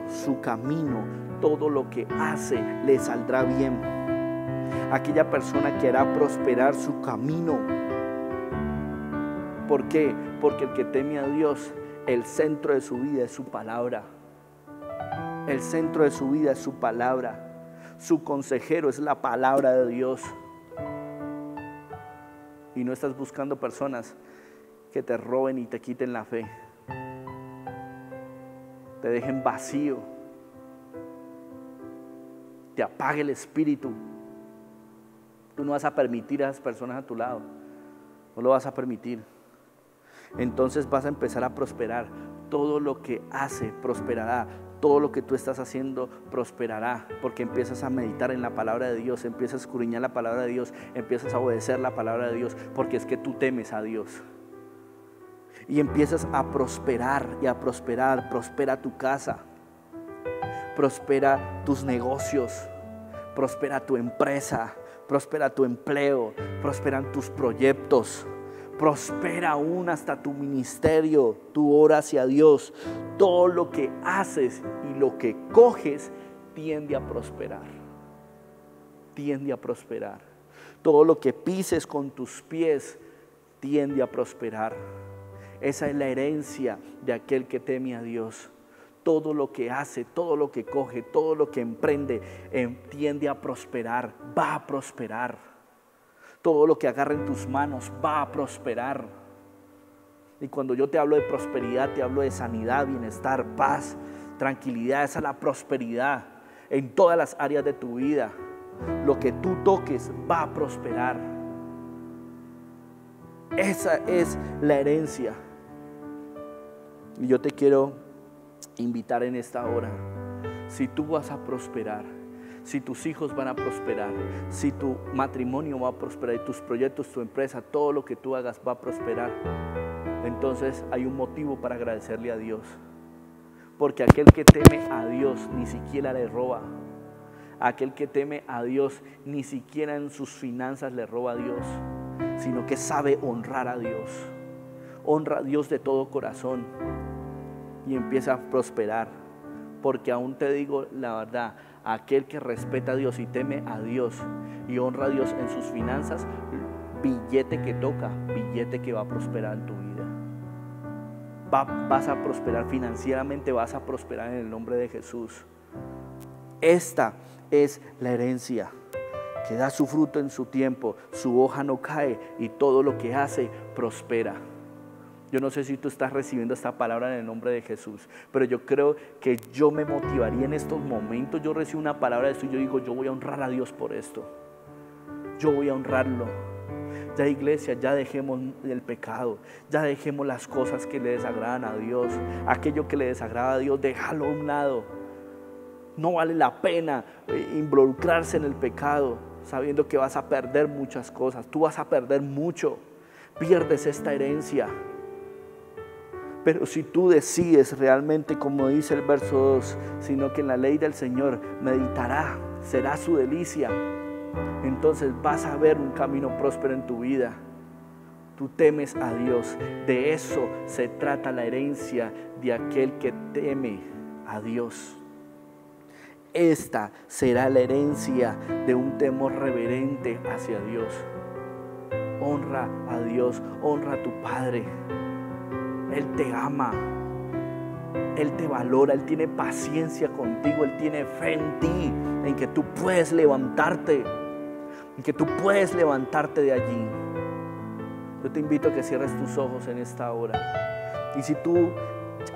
su camino, todo lo que hace le saldrá bien. Aquella persona que hará prosperar su camino. ¿Por qué? Porque el que teme a Dios, el centro de su vida es su palabra. El centro de su vida es su palabra. Su consejero es la palabra de Dios. Y no estás buscando personas que te roben y te quiten la fe, te dejen vacío, te apague el espíritu. Tú no vas a permitir a esas personas a tu lado, no lo vas a permitir. Entonces vas a empezar a prosperar. Todo lo que hace prosperará. Todo lo que tú estás haciendo prosperará, porque empiezas a meditar en la palabra de Dios, empiezas a escudriñar la palabra de Dios, empiezas a obedecer la palabra de Dios, porque es que tú temes a Dios. Y empiezas a prosperar y a prosperar. Prospera tu casa, prospera tus negocios, prospera tu empresa, prospera tu empleo, prosperan tus proyectos. Prospera aún hasta tu ministerio, tu obra hacia Dios. Todo lo que haces y lo que coges tiende a prosperar. Tiende a prosperar. Todo lo que pises con tus pies tiende a prosperar. Esa es la herencia de aquel que teme a Dios. Todo lo que hace, todo lo que coge, todo lo que emprende tiende a prosperar, va a prosperar. Todo lo que agarre en tus manos va a prosperar. Y cuando yo te hablo de prosperidad, te hablo de sanidad, bienestar, paz, tranquilidad. Esa es la prosperidad en todas las áreas de tu vida. Lo que tú toques va a prosperar. Esa es la herencia. Y yo te quiero invitar en esta hora. Si tú vas a prosperar, si tus hijos van a prosperar, si tu matrimonio va a prosperar, y tus proyectos, tu empresa, todo lo que tú hagas va a prosperar, entonces hay un motivo para agradecerle a Dios. Porque aquel que teme a Dios ni siquiera le roba. Aquel que teme a Dios ni siquiera en sus finanzas le roba a Dios, sino que sabe honrar a Dios. Honra a Dios de todo corazón y empieza a prosperar. Porque aún te digo la verdad, aquel que respeta a Dios y teme a Dios y honra a Dios en sus finanzas, billete que toca, billete que va a prosperar en tu vida. Vas a prosperar financieramente, vas a prosperar en el nombre de Jesús. Esta es la herencia que da su fruto en su tiempo, su hoja no cae y todo lo que hace prospera. Yo no sé si tú estás recibiendo esta palabra en el nombre de Jesús, pero yo creo que yo me motivaría en estos momentos. Yo recibo una palabra de esto y yo digo, yo voy a honrar a Dios por esto. Yo voy a honrarlo. Ya, iglesia, ya dejemos el pecado, ya dejemos las cosas que le desagradan a Dios. Aquello que le desagrada a Dios, déjalo a un lado. No vale la pena involucrarse en el pecado sabiendo que vas a perder muchas cosas. Tú vas a perder mucho, pierdes esta herencia. Pero si tú decides realmente, como dice el verso 2, sino que en la ley del Señor meditará, será su delicia, entonces vas a ver un camino próspero en tu vida. Tú temes a Dios. De eso se trata la herencia de aquel que teme a Dios. Esta será la herencia de un temor reverente hacia Dios. Honra a Dios, honra a tu Padre. Él te ama, Él te valora, Él tiene paciencia contigo, Él tiene fe en ti, en que tú puedes levantarte, en que tú puedes levantarte de allí. Yo te invito a que cierres tus ojos en esta hora. Y si tú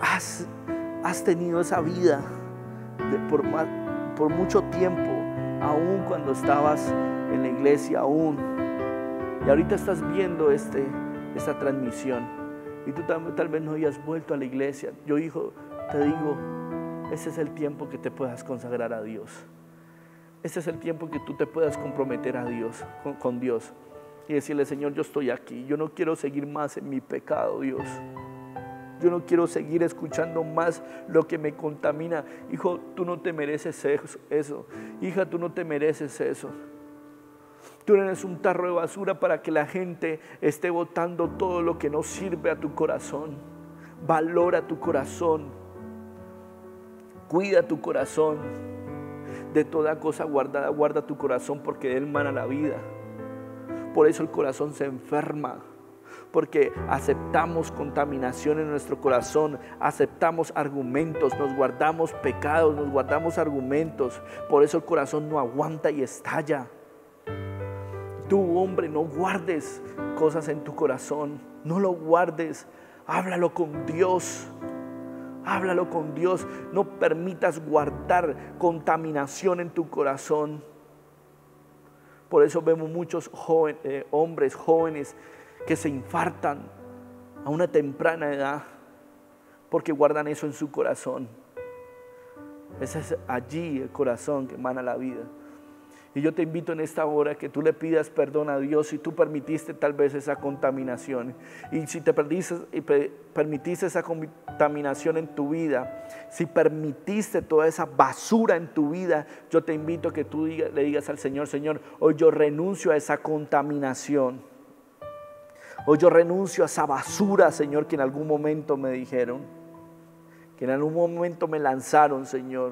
has tenido esa vida por mucho tiempo, aún cuando estabas en la iglesia, y ahorita estás viendo esta transmisión, y tú tal vez no hayas vuelto a la iglesia, yo hijo, te digo, ese es el tiempo que te puedas consagrar a Dios. Ese es el tiempo que tú te puedas comprometer a Dios, con Dios, y decirle, Señor, yo estoy aquí, yo no quiero seguir más en mi pecado, Dios. Yo no quiero seguir escuchando más lo que me contamina. Hijo, tú no te mereces eso. Hija, tú no te mereces eso. Tú eres un tarro de basura para que la gente esté botando todo lo que no sirve a tu corazón. Valora tu corazón. Cuida tu corazón. De toda cosa guardada, guarda tu corazón, porque de él mana la vida. Por eso el corazón se enferma. Porque aceptamos contaminación en nuestro corazón, aceptamos argumentos, nos guardamos pecados, nos guardamos argumentos. Por eso el corazón no aguanta y estalla. Tú, hombre, no guardes cosas en tu corazón, no lo guardes, háblalo con Dios. Háblalo con Dios, no permitas guardar contaminación en tu corazón. Por eso vemos muchos hombres jóvenes que se infartan a una temprana edad porque guardan eso en su corazón. Ese es allí el corazón que emana la vida. Y yo te invito en esta hora que tú le pidas perdón a Dios si tú permitiste tal vez esa contaminación. Y si te permitiste esa contaminación en tu vida, si permitiste toda esa basura en tu vida, yo te invito a que tú le digas al Señor, Señor, hoy yo renuncio a esa contaminación. Hoy yo renuncio a esa basura, Señor, que en algún momento me dijeron, que en algún momento me lanzaron, Señor.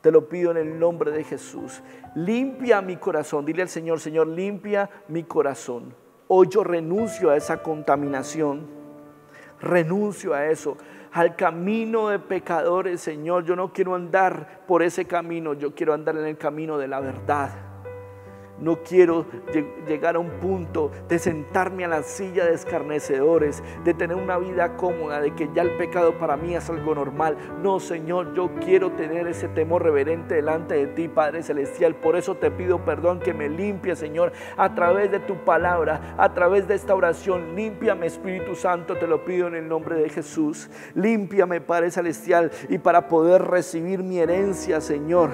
Te lo pido en el nombre de Jesús. Limpia mi corazón. Dile al Señor, Señor, limpia mi corazón. Hoy yo renuncio a esa contaminación. Renuncio a eso. Al camino de pecadores, Señor. Yo no quiero andar por ese camino. Yo quiero andar en el camino de la verdad. No quiero llegar a un punto de sentarme a la silla de escarnecedores, de tener una vida cómoda, de que ya el pecado para mí es algo normal. No, Señor, yo quiero tener ese temor reverente delante de ti, Padre Celestial. Por eso te pido perdón, que me limpie, Señor, a través de tu palabra, a través de esta oración. Límpiame, Espíritu Santo, te lo pido en el nombre de Jesús. Límpiame, Padre Celestial, y para poder recibir mi herencia, Señor,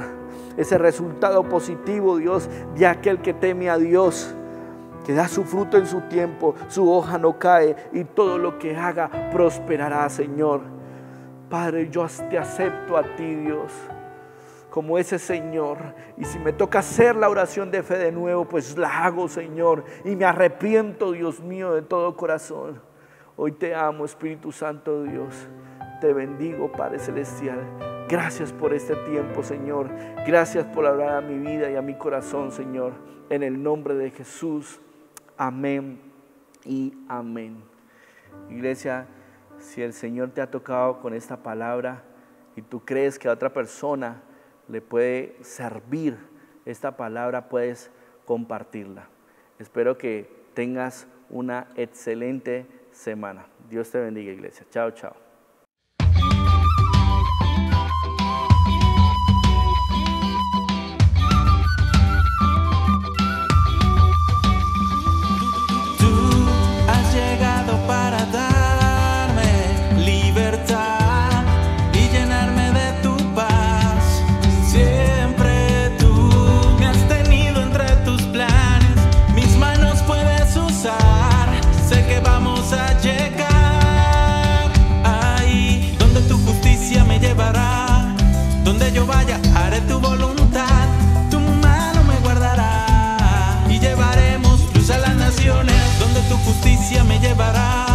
ese resultado positivo, Dios, de aquel que teme a Dios, que da su fruto en su tiempo, su hoja no cae y todo lo que haga prosperará, Señor. Padre, yo te acepto a ti, Dios, como ese Señor, y si me toca hacer la oración de fe de nuevo, pues la hago, Señor, y me arrepiento, Dios mío, de todo corazón. Hoy te amo, Espíritu Santo, Dios, te bendigo, Padre Celestial. Gracias por este tiempo, Señor. Gracias por hablar a mi vida y a mi corazón, Señor. En el nombre de Jesús. Amén y amén. Iglesia, si el Señor te ha tocado con esta palabra y tú crees que a otra persona le puede servir esta palabra, puedes compartirla. Espero que tengas una excelente semana. Dios te bendiga, iglesia. Chao, chao. Para darme libertad y llenarme de tu paz. Siempre tú me has tenido entre tus planes, mis manos puedes usar. Sé que vamos a llegar ahí donde tu justicia me llevará. Donde yo vaya haré tu voluntad, tu mano me guardará y llevaremos luz a las naciones. Donde tu justicia me llevará,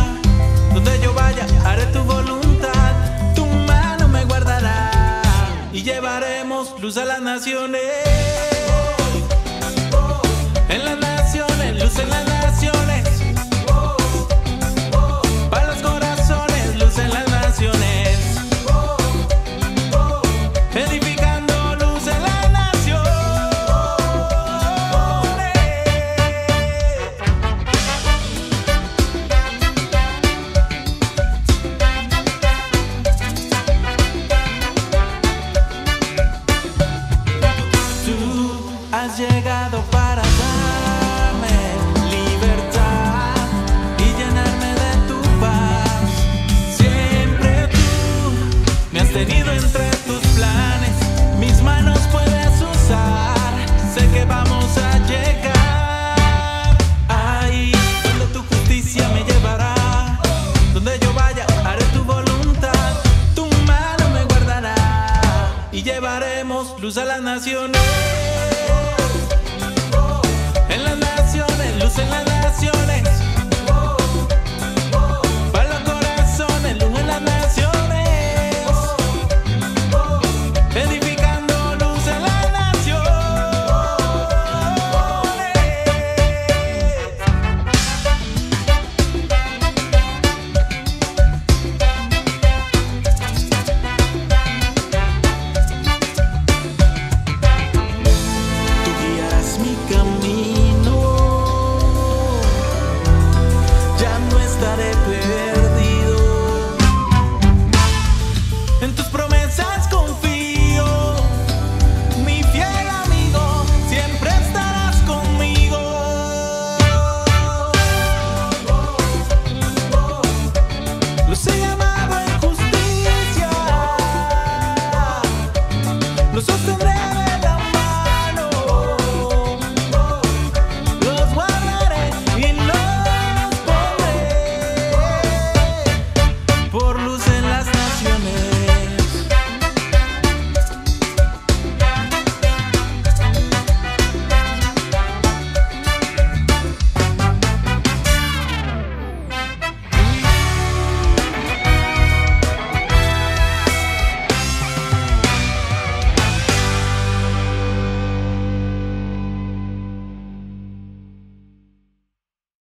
donde yo vaya haré tu voluntad, tu mano me guardará y llevaremos luz a las naciones. En las naciones, luz en las naciones, para los corazones, luz en las naciones, edificando luz en las naciones. Has llegado para darme libertad y llenarme de tu paz. Siempre tú me has tenido entre tus planes, mis manos puedes usar. Sé que vamos a llegar ahí donde tu justicia me llevará. Donde yo vaya haré tu voluntad, tu mano me guardará y llevaremos luz a las naciones.